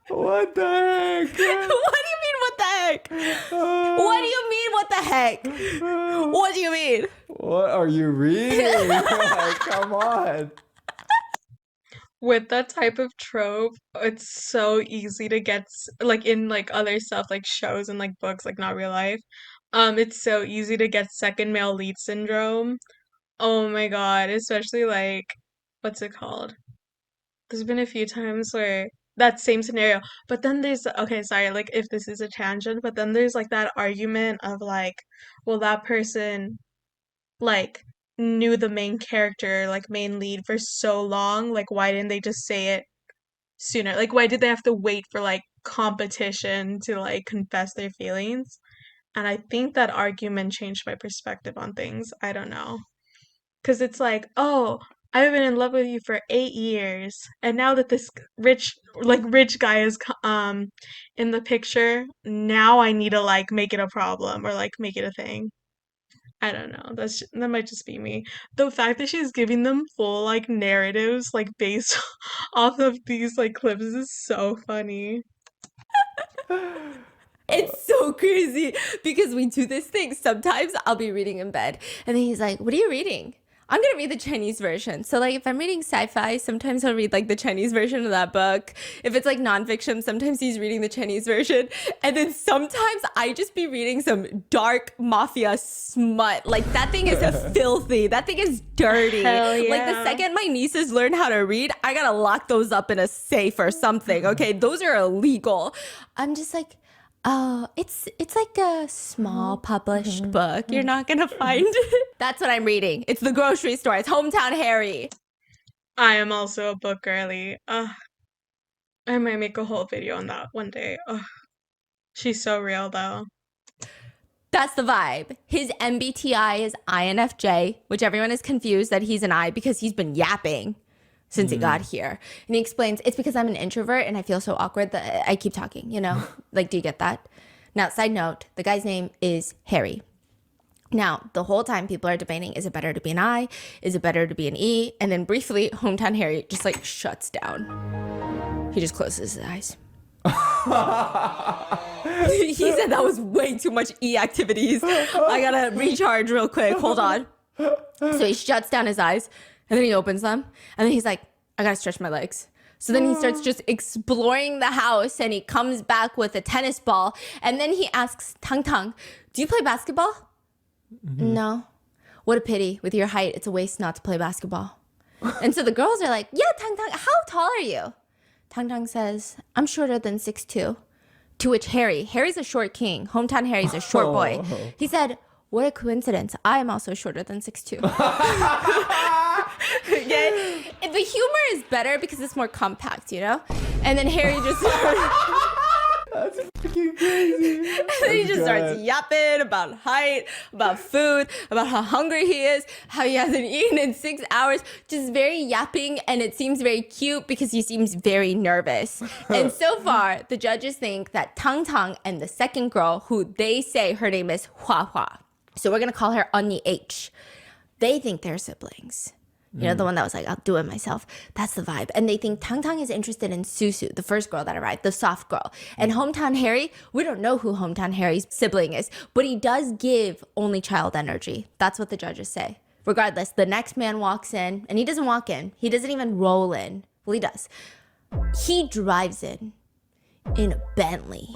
What the heck? What do you mean, what the heck? What do you mean, what the heck? What do you mean? What are you reading? Like, come on. With that type of trope, it's so easy to get like in like other stuff like shows and like books, like not real life. It's so easy to get second male lead syndrome. Oh my God, especially like what's it called? There's been a few times where that same scenario, but then there's okay, sorry, like if this is a tangent, but then there's like that argument of like, well, that person like knew the main character, like main lead for so long, like why didn't they just say it sooner? Like why did they have to wait for like competition to like confess their feelings? And I think that argument changed my perspective on things. I don't know. Because it's like, oh, I've been in love with you for 8 years. And now that this rich guy is in the picture, now I need to like make it a problem or like make it a thing. I don't know. That might just be me. The fact that she's giving them full like narratives like based off of these like clips is so funny. It's so crazy because we do this thing. Sometimes I'll be reading in bed and then he's like, what are you reading? I'm going to read the Chinese version. So like if I'm reading sci-fi, sometimes I'll read like the Chinese version of that book. If it's like nonfiction, sometimes he's reading the Chinese version. And then sometimes I just be reading some dark mafia smut. Like that thing is filthy. That thing is dirty. Hell yeah. Like the second my nieces learn how to read, I got to lock those up in a safe or something. Okay, those are illegal. I'm just like, oh, it's like a small published book. You're not gonna find it. That's what I'm reading. It's the grocery store. It's Hometown Harry. I am also a book girly. I might make a whole video on that one day. She's so real though. That's the vibe. His MBTI is INFJ, which everyone is confused that he's an I because he's been yapping since he got here. And he explains, it's because I'm an introvert and I feel so awkward that I keep talking, you know? Like, do you get that? Now, side note, the guy's name is Harry. Now, the whole time people are debating, is it better to be an I? Is it better to be an E? And then briefly, Hometown Harry just like shuts down. He just closes his eyes. He said that was way too much E activities. I gotta recharge real quick. Hold on. So he shuts down his eyes. And then he opens them. And then he's like, I gotta stretch my legs. So then he starts just exploring the house and he comes back with a tennis ball. And then he asks Tang Tang, do you play basketball? No. What a pity. With your height, it's a waste not to play basketball. And so the girls are like, yeah, Tang Tang, how tall are you? Tang Tang says, I'm shorter than 6'2". To which Harry's a short king. Hometown Harry's a short boy. He said, what a coincidence. I am also shorter than 6'2". Okay? And the humor is better because it's more compact, you know? And then Harry just That's fucking crazy. and then he just starts yapping about height, about food, about how hungry he is, how he hasn't eaten in 6 hours. Just very yapping, and it seems very cute because he seems very nervous. And so far, the judges think that Tang Tang and the second girl, who they say her name is Hua Hua, so we're gonna call her Onni H. They think they're siblings. You know, the one that was like, I'll do it myself. That's the vibe. And they think Tang Tang is interested in Susu, the first girl that arrived, the soft girl. And Hometown Harry, we don't know who Hometown Harry's sibling is, but he does give only child energy. That's what the judges say. Regardless, the next man walks in, and he doesn't walk in. He doesn't even roll in. Well, he does. He drives in a Bentley.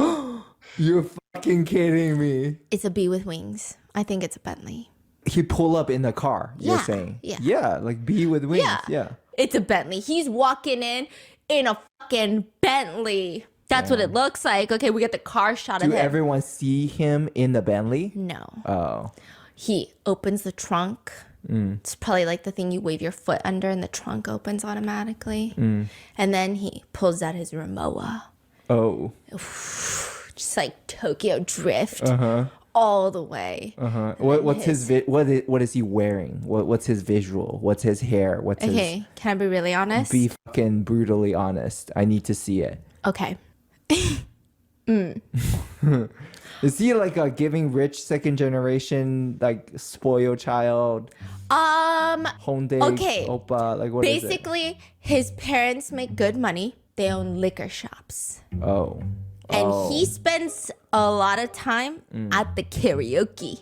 You're fucking kidding me. It's a bee with wings. I think it's a Bentley. He pull up in the car, you're Yeah, saying? yeah. Yeah, like bee with wings. Yeah. It's a Bentley. He's walking in a fucking Bentley. That's what it looks like. Okay, we get the car shot of Do him. everyone see him in the Bentley? No. Oh. He opens the trunk. It's probably like the thing you wave your foot under and the trunk opens automatically. And then he pulls out his Rimowa. Oh. Just like Tokyo Drift. All the way. What's his what is he wearing? What's his visual? What's his hair? What's his Okay, can I be really honest? Be fucking brutally honest. I need to see it. Okay. Is he like a giving rich second generation like spoiled child? Hongdae Okay. oppa, like what is it? Basically, his parents make good money. They own liquor shops. Oh. And he spends a lot of time at the karaoke.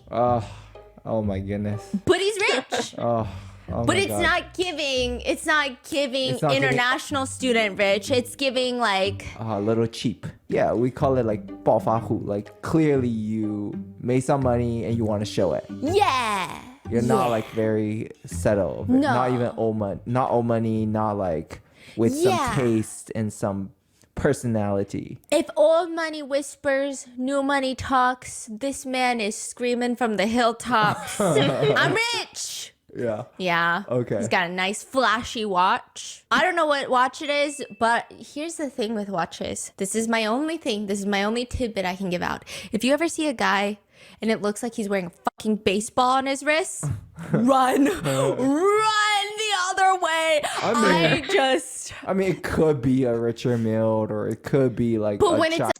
Oh my goodness. But he's rich. Oh But my it's God. not giving It's not giving- international student rich. It's giving like a little cheap. Yeah, we call it like 暴发户. Like clearly you made some money and you want to show it. yeah. You're not like very settled. No. Not even old money. Not old money. Not like with some Yeah. taste and some personality. If old money whispers, new money talks, this man is screaming from the hilltops. I'm rich. Yeah. Yeah. Okay. He's got a nice flashy watch. I don't know what watch it is, but here's the thing with watches. This is my only thing. This is my only tidbit I can give out. If you ever see a guy and it looks like he's wearing a fucking baseball on his wrist, run. Run the other way. I mean, it could be a Richard Mill or it could be like But a when it's child.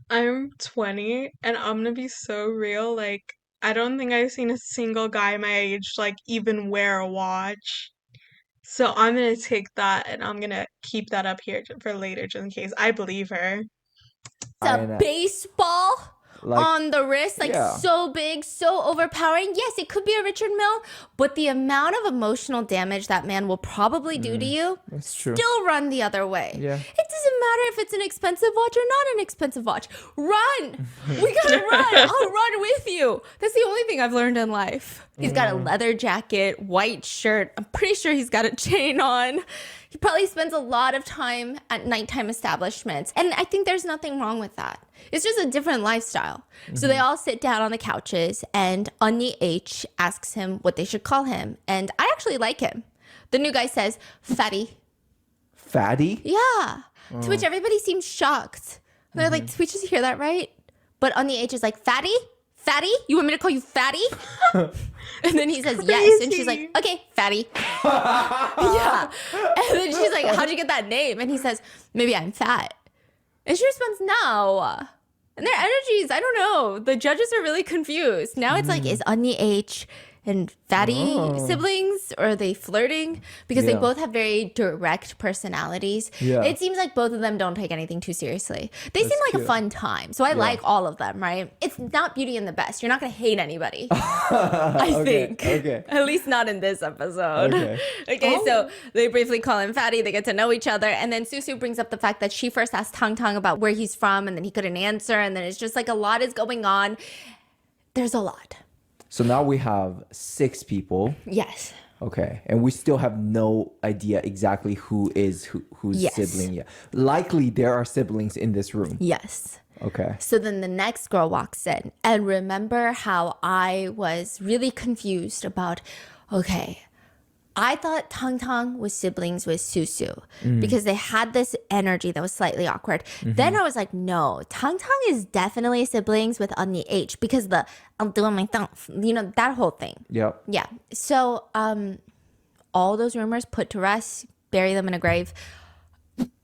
I'm 20 and I'm gonna be so real. Like, I don't think I've seen a single guy my age like even wear a watch. So I'm gonna take that and I'm gonna keep that up here for later just in case. I believe her. a baseball Like, on the wrist, like yeah. so big, so overpowering. Yes, it could be a Richard Mill, but the amount of emotional damage that man will probably do to you, That's true. still run the other way. Yeah. It doesn't matter if it's an expensive watch or not an expensive watch. Run! We gotta run! I'll run with you. That's the only thing I've learned in life. He's got a leather jacket, white shirt. I'm pretty sure he's got a chain on. He probably spends a lot of time at nighttime establishments. And I think there's nothing wrong with that. It's just a different lifestyle. So they all sit down on the couches and Onni H asks him what they should call him. And I actually like him. The new guy says, Fatty. Fatty? Yeah. To which everybody seems shocked. They're like, did we just hear that right? But Onni H is like, Fatty? Fatty? You want me to call you Fatty? And then he says, yes. And she's like, okay, Fatty. Yeah. And then she's like, how'd you get that name? And he says, maybe I'm fat. And she responds, no. And their energies, I don't know. The judges are really confused. Now it's like, is Onni H and Fatty siblings, or are they flirting? Because they Yeah. both have very direct personalities. Yeah. It seems like both of them don't take anything too seriously. They seem like cute. a fun time. So I like all of them, right? It's not Beauty and the Best. You're not going to hate anybody. I think. okay. At least not in this episode. Okay. Okay, so they briefly call him Fatty. They get to know each other. And then Susu brings up the fact that she first asked Tang Tang about where he's from, and then he couldn't answer. And then it's just like a lot is going on. There's a lot. So now we have 6 people. Yes. Okay. And we still have no idea exactly who's Yes. sibling yet. Likely there are siblings in this room. Yes. Okay. So then the next girl walks in. And remember how I was really confused about, okay, I thought Tang Tang was siblings with Susu because they had this energy that was slightly awkward. Then I was like, no, Tang Tang is definitely siblings with Onni H because I'm doing my thumb, that whole thing. Yep. Yeah. So all those rumors put to rest, bury them in a grave.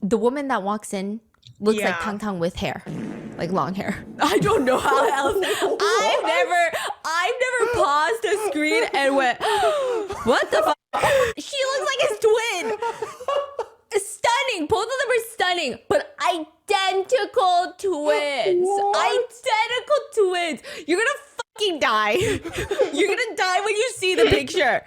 The woman that walks in looks like Yeah. Tang Tang with hair, like long hair. I don't know how else. I've never paused a screen and went, what the fuck? She die. You're gonna die when you see the picture.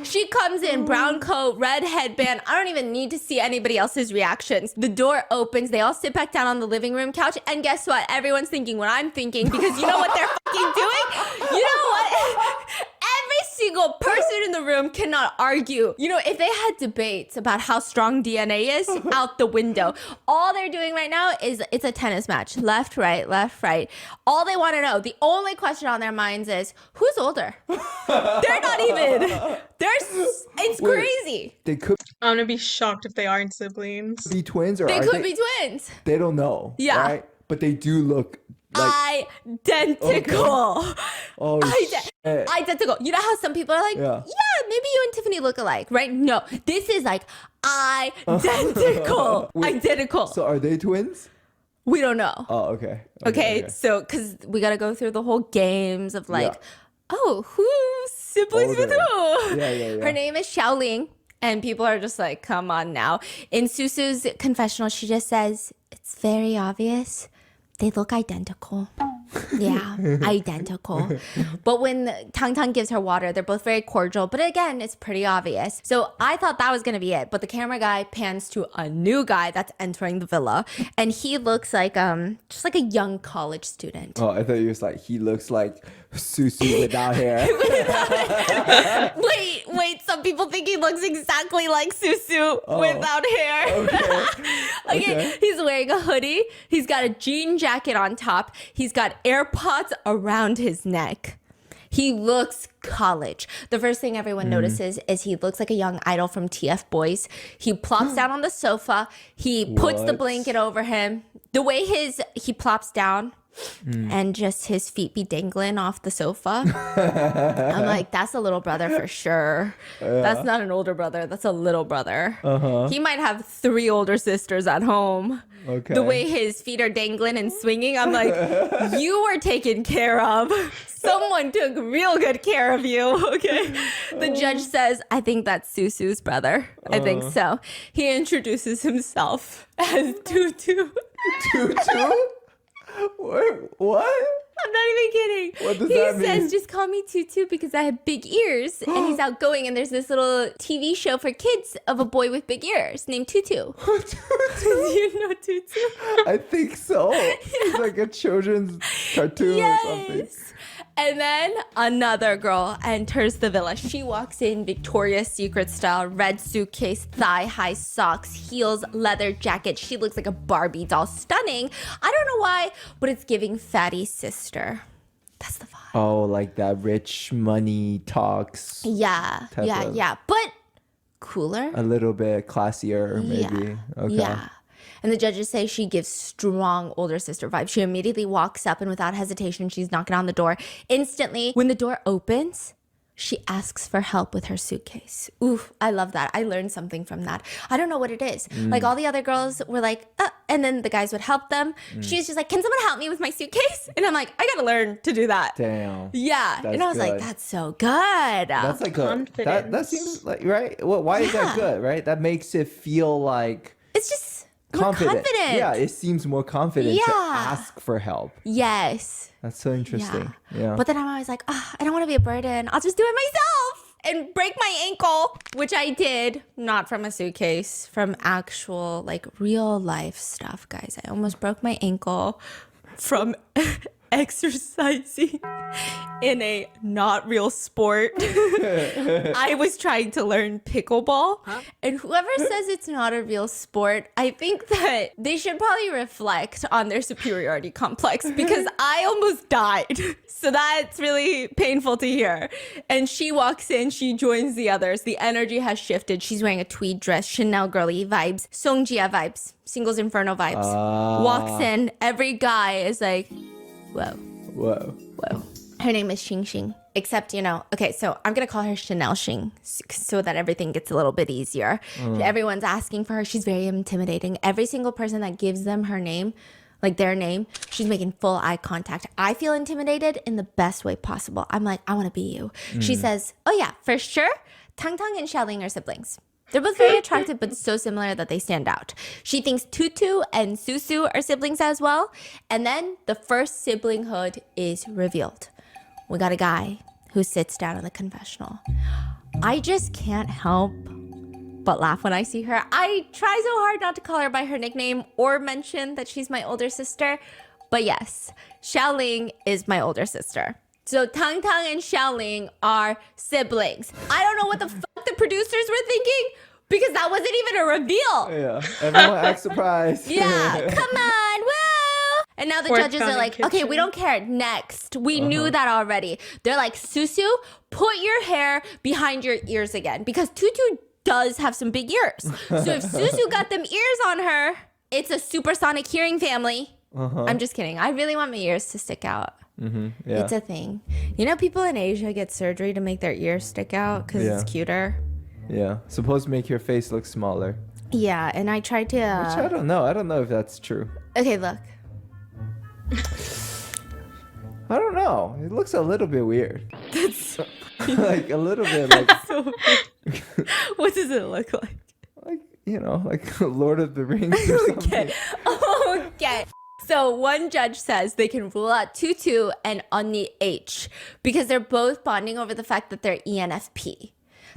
She comes in, brown coat, red headband. I don't even need to see anybody else's reactions. The door opens. They all sit back down on the living room couch. And guess what? Everyone's thinking what I'm thinking because you know what they're fucking doing? You know what? Every single person in the room cannot argue. You know, if they had debates about how strong DNA is, out the window. All they're doing right now is it's a tennis match. Left, right, left, right. All they want to know, the only question on their minds is, who's older? They're not even. It's crazy. They could I'm gonna be shocked if they aren't siblings. be twins or They are could be twins. They don't know. Yeah. Right? But they do look like Identical. oh shit. Identical. You know how some people are like, Yeah. yeah, maybe you and Tiffany look alike, right? No, this is like identical. Wait, Identical. So are they twins? We don't know. Oh, okay. Okay, so because we got to go through the whole games of like, Yeah. oh, who's siblings with Older. who? Yeah. Her name is Xiaoling, and people are just like, come on now. In Susu's confessional, she just says, it's very obvious. They look identical. Yeah, identical. But when Tang Tang gives her water, they're both very cordial. But again, it's pretty obvious. So I thought that was going to be it. But the camera guy pans to a new guy that's entering the villa. And he looks like just like a young college student. Oh, I thought you was like he looks like Susu without hair. Wait, some people think he looks exactly like Susu without hair. Okay, he's wearing a hoodie. He's got a jean jacket on top. He's got AirPods around his neck. He looks college. The first thing everyone notices is he looks like a young idol from TF Boys. He plops down on the sofa. He puts the What? blanket over him. The way he plops down and just his feet be dangling off the sofa. I'm like, that's a little brother for sure. That's not an older brother. That's a little brother. He might have 3 older sisters at home. Okay. The way his feet are dangling and swinging, I'm like, you were taken care of. Someone took real good care of you. Okay. The judge says, I think that's Susu's brother. I think so. He introduces himself as Tutu. Tutu? What? I'm not even kidding. What does he that says, mean? just call me Tutu because I have big ears. And he's outgoing. And there's this little TV show for kids of a boy with big ears named Tutu. Do you know Tutu? I think so. It's like a children's cartoon or something. Yes. And then another girl enters the villa. She walks in Victoria's Secret style, red suitcase, thigh-high socks, heels, leather jacket. She looks like a Barbie doll. Stunning. I don't know why, but it's giving fatty sister. That's the vibe. Oh, like that rich money talks. Yeah, Type yeah, of- yeah. But cooler. A little bit classier, maybe. Yeah. Okay. Yeah. And the judges say she gives strong older sister vibes. She immediately walks up and without hesitation, she's knocking on the door. Instantly, when the door opens, she asks for help with her suitcase. Oof, I love that. I learned something from that. I don't know what it is. Like all the other girls were like, and then the guys would help them. She's just like, can someone help me with my suitcase? And I'm like, I gotta learn to do that. Damn. Yeah. That's and I was like, good. that's so good. That's like that Confidence. seems like right. Well, why is that Yeah. good, right? That makes it feel like It's just more confident. confident. Yeah, it seems more confident to Yeah. ask for help. Yes. That's so interesting. Yeah. But then I'm always like, I don't want to be a burden. I'll just do it myself and break my ankle, which I did. Not from a suitcase, from actual, like, real life stuff, guys. I almost broke my ankle from exercising in a not real sport. I was trying to learn pickleball, and whoever says it's not a real sport, I think that they should probably reflect on their superiority complex because I almost died. So that's really painful to hear. And she walks in, she joins the others. The energy has shifted. She's wearing a tweed dress, Chanel girly vibes, Songjia vibes, Singles Inferno vibes. Walks in, every guy is like, whoa. Whoa. Whoa. Her name is Xing Xing. Except, okay, so I'm going to call her Chanel Xing so that everything gets a little bit easier. Everyone's asking for her. She's very intimidating. Every single person that gives them her name, like their name, she's making full eye contact. I feel intimidated in the best way possible. I'm like, I want to be you. She says, oh yeah, for sure. Tang Tang and Xiaoling are siblings. They're both very attractive, but so similar that they stand out. She thinks Tutu and Susu are siblings as well. And then the first siblinghood is revealed. we got a guy who sits down in the confessional. I just can't help but laugh when I see her. I try so hard not to call her by her nickname or mention that she's my older sister. But yes, Xiaoling is my older sister. So Tang Tang and Xiaoling are siblings. I don't know what the fuck the producers were thinking because that wasn't even a reveal. Yeah. Everyone act surprised. Yeah, come on, woo! And now the judges are like, okay, we don't care. Next. We knew that already. They're like, Susu, put your hair behind your ears again because Tutu does have some big ears. So if Susu got them ears on her, it's a supersonic hearing family. I'm just kidding. I really want my ears to stick out. Yeah. It's a thing. You know, people in Asia get surgery to make their ears stick out because it's cuter. Yeah. Supposed to make your face look smaller. Yeah, and I tried to... Which I don't know. I don't know if that's true. Okay, look. I don't know. It looks a little bit weird. Like a little bit like... What does it look like? Like, you know, like Lord of the Rings or something. Okay. So one judge says they can rule out Tutu and Onni H because they're both bonding over the fact that they're ENFP.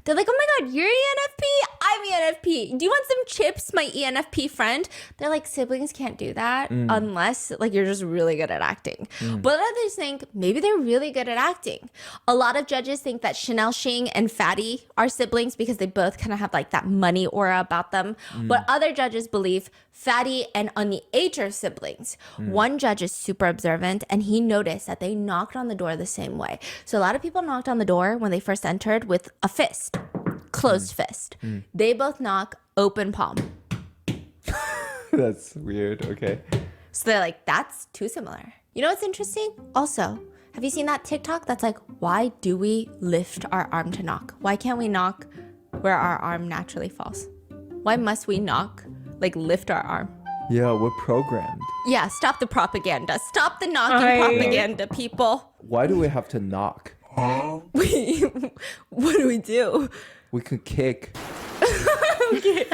They're like, oh my God, you're ENFP? I'm ENFP. Do you want some chips, my ENFP friend? They're like, siblings can't do that unless like you're just really good at acting. But others think maybe they're really good at acting. A lot of judges think that Chanel Xing and Fatty are siblings because they both kind of have like that money aura about them. But other judges believe Fatty and Onni H are siblings. One judge is super observant and he noticed that they knocked on the door the same way. So a lot of people knocked on the door when they first entered with a fist. Closed fist. They both knock open palm. That's weird. Okay. So they're like, that's too similar. You know what's interesting? Also, have you seen that TikTok that's like, why do we lift our arm to knock? Why can't we knock where our arm naturally falls? Why must we knock, like lift our arm? Yeah, we're programmed. Yeah, stop the propaganda. Stop the knocking propaganda, people. Why do we have to knock? What do we do? We can kick. Okay,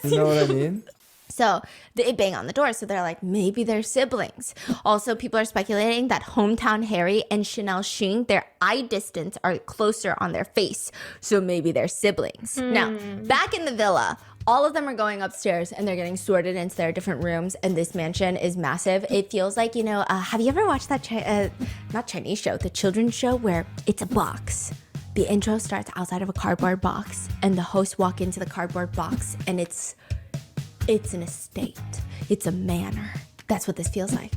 You know what I mean? So they bang on the door. So they're like, maybe they're siblings. Also, people are speculating that Hometown Harry and Chanel Xing, their eye distance are closer on their face. So maybe they're siblings. Now, back in the villa, all of them are going upstairs and they're getting sorted into their different rooms. And this mansion is massive. It feels like, you know, have you ever watched that, not Chinese show, the children's show where it's a box? The intro starts outside of a cardboard box and the hosts walk into the cardboard box and it's an estate. It's a manor. That's what this feels like.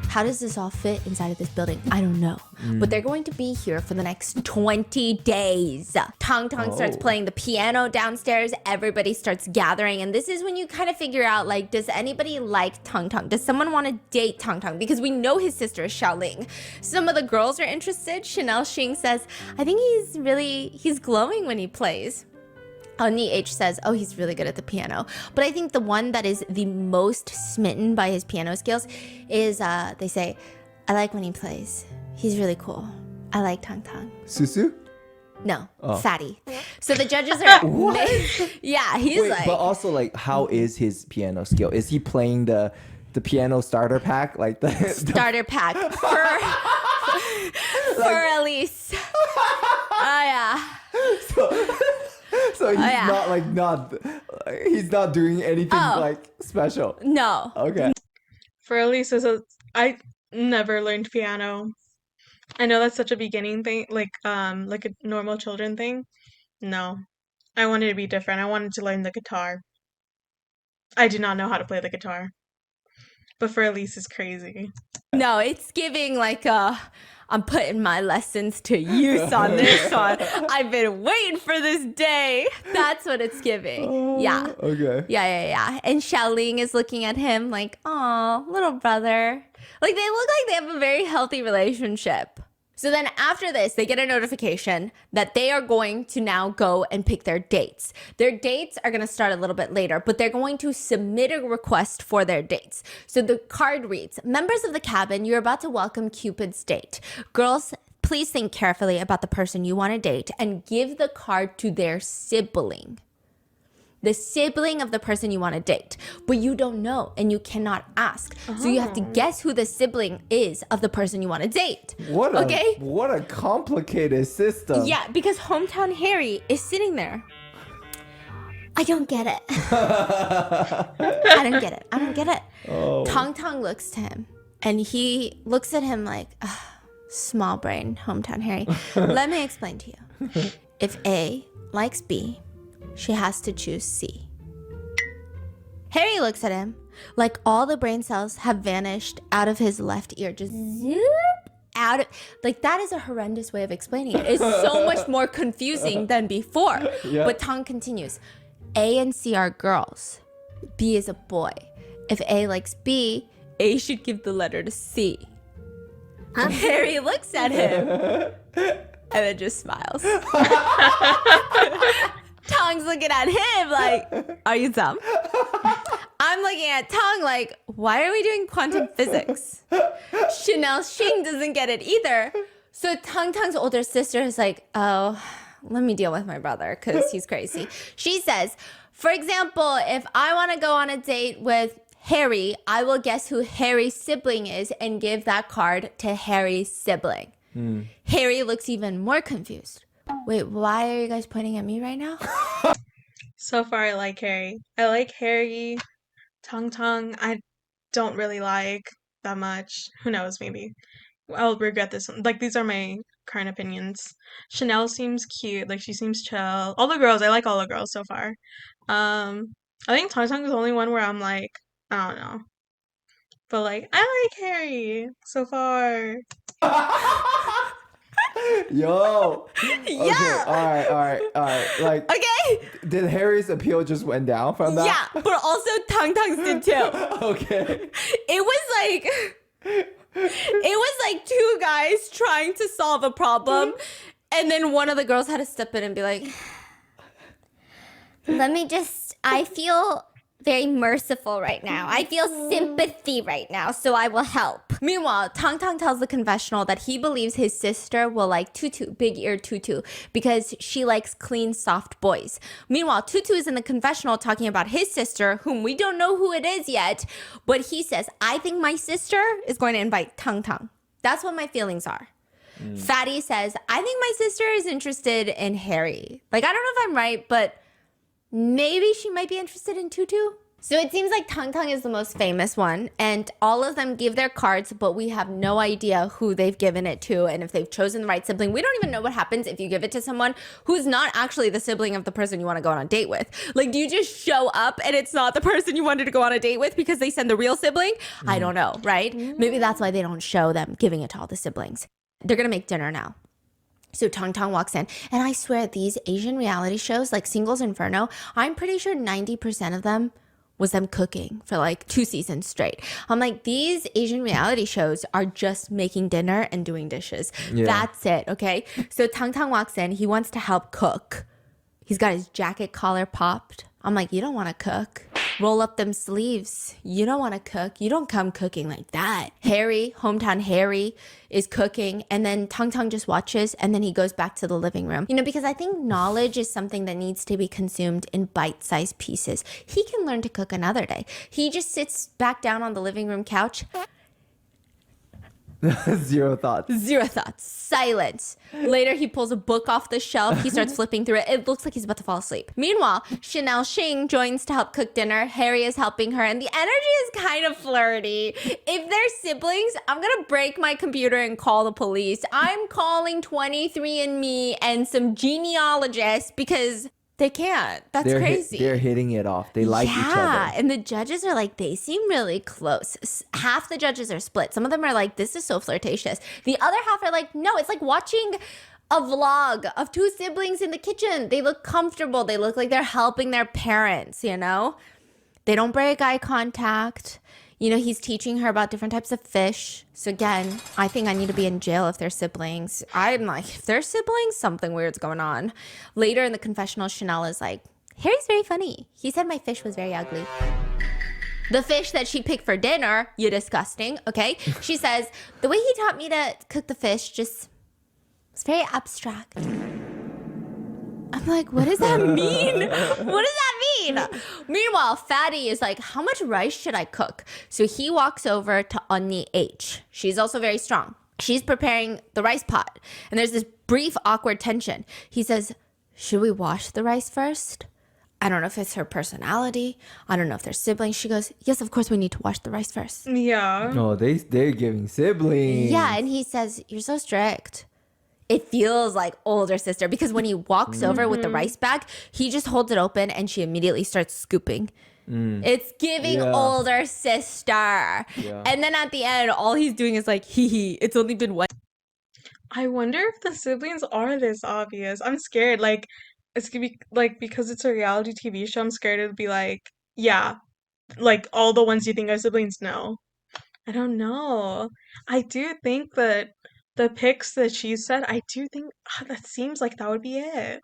How does this all fit inside of this building? I don't know. But they're going to be here for the next 20 days. Tang Tang starts playing the piano downstairs. Everybody starts gathering. And this is when you kind of figure out, like, does anybody like Tang Tang? Does someone want to date Tang Tang? Because we know his sister is Xiaoling. Some of the girls are interested. Chanel Xing says, I think he's glowing when he plays. Onni H says, oh, he's really good at the piano. But I think the one that is the most smitten by his piano skills is, they say, I like when he plays. He's really cool. I like Tang Tang. Susu? No, Fatty. So the judges are... Yeah, he's like... But also, like, how is his piano skill? Is he playing the piano starter pack? Like the starter pack for Elise. Oh, yeah. So he's not doing anything like special. No. Okay. For Elise, I never learned piano. I know that's such a beginning thing, like a normal children thing. No, I wanted to be different. I wanted to learn the guitar. I do not know how to play the guitar, but for Elise, it's crazy. No, it's giving like I'm putting my lessons to use on this one. I've been waiting for this day. That's what it's giving. Yeah. Okay. Yeah. And Xiaoling is looking at him like, "Aw, little brother." Like they look like they have a very healthy relationship. So then after this, they get a notification that they are going to now go and pick their dates. Their dates are going to start a little bit later, but they're going to submit a request for their dates. So the card reads, members of the cabin, you're about to welcome Cupid's date. Girls, please think carefully about the person you want to date and give the card to their sibling. the sibling of the person you want to date, but you don't know and you cannot ask. So you have to guess who the sibling is of the person you want to date. What okay? What a complicated system. Yeah, because hometown Harry is sitting there. I don't get it. I don't get it. I don't get it. Oh. Tong Tong looks to him and he looks at him like, small brain, hometown Harry. Let me explain to you. If A likes B, she has to choose C. Harry looks at him like all the brain cells have vanished out of his left ear. Just zoop out of, like, that is a horrendous way of explaining it. It's so much more confusing than before. Yeah. But Tong continues. A and C are girls. B is a boy. If A likes B, A should give the letter to C. Harry looks at him and then just smiles. Tong's looking at him like, are you dumb? I'm looking at Tong like, why are we doing quantum physics? Chanel Xing doesn't get it either. So Tong's older sister is like, oh, let me deal with my brother because he's crazy. She says, for example, if I want to go on a date with Harry, I will guess who Harry's sibling is and give that card to Harry's sibling. Harry looks even more confused. Wait, why are you guys pointing at me right now? So far, I like Harry. I like Harry. Tong Tong, I don't really like that much. Who knows, maybe. I'll regret this one. Like, these are my current opinions. Chanel seems cute. Like, she seems chill. All the girls, I like all the girls so far. I think Tong Tong is the only one where I'm like, I don't know. But, like, I like Harry so far. Yo. Yeah. Okay. All right. Like, Okay. did Harry's appeal just went down from that? Yeah, but also Tong Tong's did too. Okay. It was like two guys trying to solve a problem, and then one of the girls had to step in and be like, I feel very merciful right now. I feel sympathy right now, so I will help. Meanwhile, Tong Tong tells the confessional that he believes his sister will like Tutu, big ear Tutu, because she likes clean, soft boys. Meanwhile, Tutu is in the confessional talking about his sister, whom we don't know who it is yet, but he says, I think my sister is going to invite Tong Tong. That's what my feelings are. Fatty says, I think my sister is interested in Harry. Like, I don't know if I'm right, but maybe she might be interested in Tutu. So it seems like Tong Tong is the most famous one, and all of them give their cards, but we have no idea who they've given it to and if they've chosen the right sibling. We don't even know what happens if you give it to someone who's not actually the sibling of the person you want to go on a date with. Like, do you just show up and it's not the person you wanted to go on a date with because they send the real sibling? I don't know, right? Maybe that's why they don't show them giving it to all the siblings. They're gonna make dinner now. So Tong Tong walks in, and I swear these Asian reality shows like Singles Inferno, I'm pretty sure 90% of them was them cooking for like 2 seasons straight. I'm like, these Asian reality shows are just making dinner and doing dishes. Yeah. That's it, okay? So Tong Tong walks in, he wants to help cook. He's got his jacket collar popped. I'm like, you don't want to cook. Roll up them sleeves. You don't want to cook. You don't come cooking like that. Harry, hometown Harry, is cooking, and then Tong Tong just watches, and then he goes back to the living room. You know, because I think knowledge is something that needs to be consumed in bite-sized pieces. He can learn to cook another day. He just sits back down on the living room couch. Zero thoughts. Zero thoughts. Silence. Later, he pulls a book off the shelf. He starts flipping through it. It looks like he's about to fall asleep. Meanwhile, Chanel Xing joins to help cook dinner. Harry is helping her, and the energy is kind of flirty. If they're siblings, I'm going to break my computer and call the police. I'm calling 23andMe and some genealogists because they can't. That's crazy. They're hitting it off. They like each other. Yeah, and the judges are like, they seem really close. Half the judges are split. Some of them are like, this is so flirtatious. The other half are like, no, it's like watching a vlog of two siblings in the kitchen. They look comfortable. They look like they're helping their parents, you know? They don't break eye contact. You know, he's teaching her about different types of fish. So again, I think I need to be in jail if they're siblings. I'm like, if they're siblings, something weird's going on. Later in the confessional, Chanel is like, Harry's very funny. He said my fish was very ugly. The fish that she picked for dinner, you disgusting, okay? She says, the way he taught me to cook the fish just was very abstract. I'm like, what does that mean? What does that insane. Meanwhile, Fatty is like, how much rice should I cook? So he walks over to Onni H. She's also very strong. She's preparing the rice pot. And there's this brief awkward tension. He says, should we wash the rice first? I don't know if it's her personality. I don't know if they're siblings. She goes, yes, of course we need to wash the rice first. Yeah. Oh, they're giving siblings. Yeah, and he says, you're so strict. It feels like older sister because when he walks over with the rice bag, he just holds it open and she immediately starts scooping. It's giving older sister. Yeah. And then at the end, all he's doing is like, hee hee, it's only been one. I wonder if the siblings are this obvious. I'm scared. Like, it's gonna be like because it's a reality TV show. I'm scared it'll be like, yeah, like all the ones you think are siblings. No, I don't know. I do think that the pics that she said, I do think that seems like that would be it.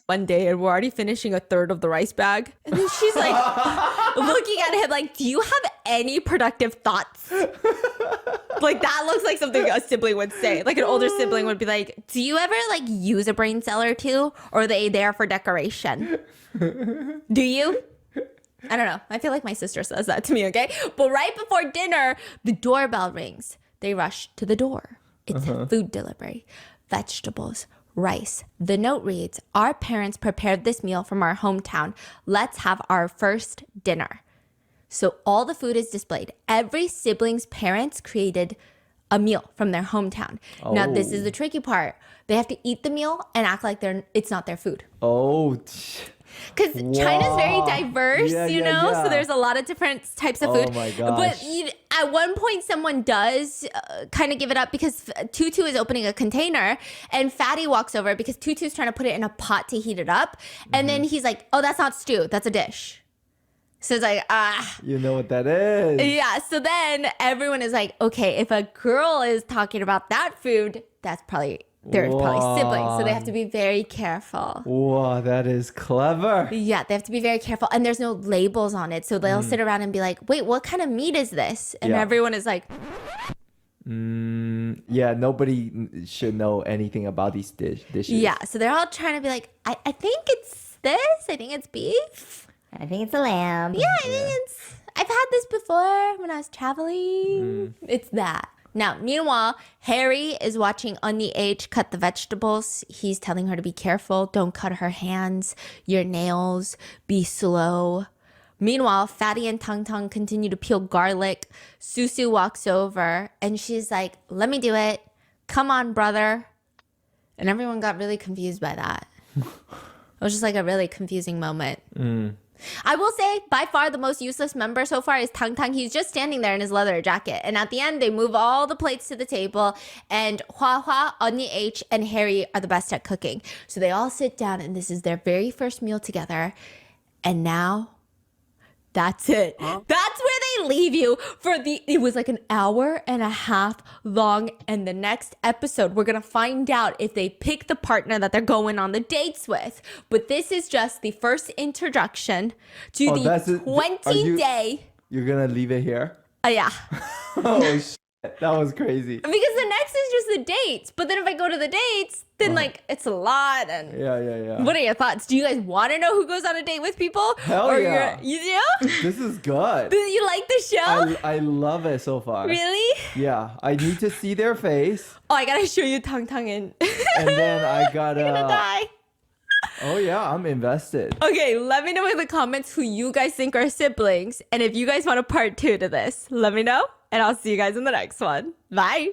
One day and we're already finishing a third of the rice bag. And then she's like looking at him like, do you have any productive thoughts? Like that looks like something a sibling would say. Like an older sibling would be like, do you ever like use a brain cell or two? Or are they there for decoration? Do you? I don't know. I feel like my sister says that to me, okay? But right before dinner, the doorbell rings. They rush to the door. It's food delivery, vegetables, rice. The note reads, our parents prepared this meal from our hometown. Let's have our first dinner. So all the food is displayed. Every sibling's parents created a meal from their hometown. Now, this is the tricky part. They have to eat the meal and act like it's not their food. Oh. Because China's very diverse, Yeah, you yeah, know? yeah. So there's a lot of different types of food. Oh my gosh. But at one point, someone does kind of give it up because Tutu is opening a container and Fatty walks over because Tutu's trying to put it in a pot to heat it up. And then he's like, oh, that's not stew. That's a dish. So it's like, You know what that is. Yeah. So then everyone is like, okay, if a girl is talking about that food, there's probably siblings. So they have to be very careful. Wow, that is clever. Yeah, they have to be very careful. And there's no labels on it. So they'll sit around and be like, wait, what kind of meat is this? And Yeah. everyone is like, Yeah, nobody should know anything about these dishes. yeah. So they're all trying to be like, I think it's this. I think it's beef. I think it's a lamb. Yeah, I think I've had this before when I was traveling. It's that. Now, meanwhile, Harry is watching Onni H cut the vegetables. He's telling her to be careful. Don't cut her hands, your nails. Be slow. Meanwhile, Fatty and Tang Tang continue to peel garlic. Susu walks over and she's like, let me do it. Come on, brother. And everyone got really confused by that. It was just like a really confusing moment. I will say, by far, the most useless member so far is Tang Tang. He's just standing there in his leather jacket. And at the end, they move all the plates to the table. And Hua Hua, Onni H, and Harry are the best at cooking. So they all sit down, and this is their very first meal together. And now, that's it. That's where they leave you for it was like an hour and a half long. And the next episode, we're going to find out if they pick the partner that they're going on the dates with. But this is just the first introduction to the 20-day. You're gonna leave it here? Yeah. Oh, shit. That was crazy. Because the next is just the dates. But then if I go to the dates, then like it's a lot. And Yeah. what are your thoughts? Do you guys want to know who goes on a date with people? Hell yeah. You do? This is good. Do you like the show? I love it so far. Really? Yeah, I need to see their face, Oh, I gotta show you Tang Tang in. and then I gotta. I'm gonna die. Oh yeah, I'm invested. Okay, let me know in the comments who you guys think are siblings. And if you guys want a part 2 to this, let me know. And I'll see you guys in the next one. Bye.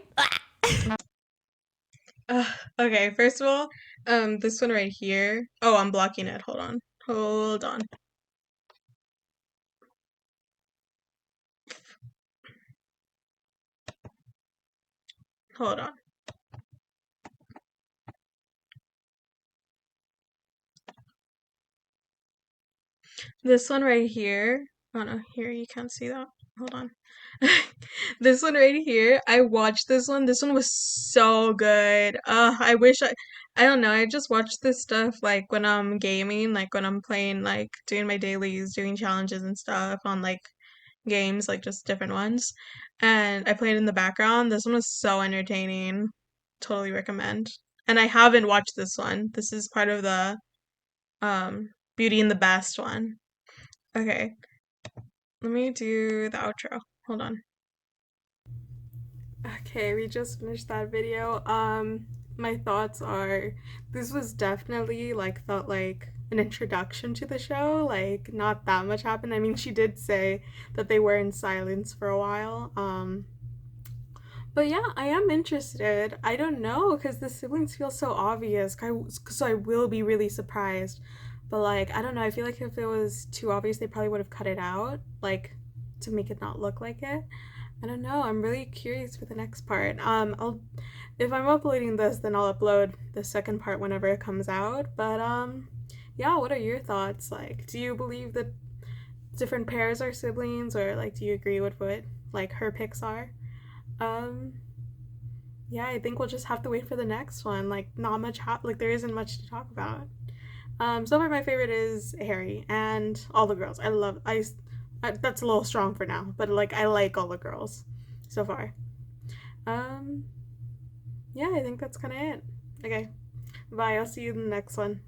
Okay, first of all, this one right here. Oh, I'm blocking it. Hold on. Hold on. Hold on. This one right here. Oh no, here you can't see that. Hold on. This one right here. I watched this one. This one was so good. I wish I don't know. I just watch this stuff like when I'm gaming, like when I'm playing, like doing my dailies, doing challenges and stuff on like games, like just different ones. And I played in the background. This one was so entertaining. Totally recommend. And I haven't watched this one. This is part of the Beauty and the Beast one. Okay, let me do the outro. Hold on. Okay, we just finished that video. My thoughts are this was definitely like felt like an introduction to the show. Like not that much happened. I mean, she did say that they were in silence for a while. But yeah, I am interested. I don't know because the siblings feel so obvious. So I will be really surprised. But like, I don't know. I feel like if it was too obvious, they probably would have cut it out, like to make it not look like it. I don't know. I'm really curious for the next part. I'll if I'm uploading this, then I'll upload the second part whenever it comes out. But yeah. What are your thoughts? Like, do you believe that different pairs are siblings, or like, do you agree with what like her picks are? Um, yeah, I think we'll just have to wait for the next one. Like, not much like there isn't much to talk about. So far my favorite is Harry and all the girls. That's a little strong for now, but like I like all the girls so far. Um, yeah, I think that's kind of it. Okay, bye. I'll see you in the next one.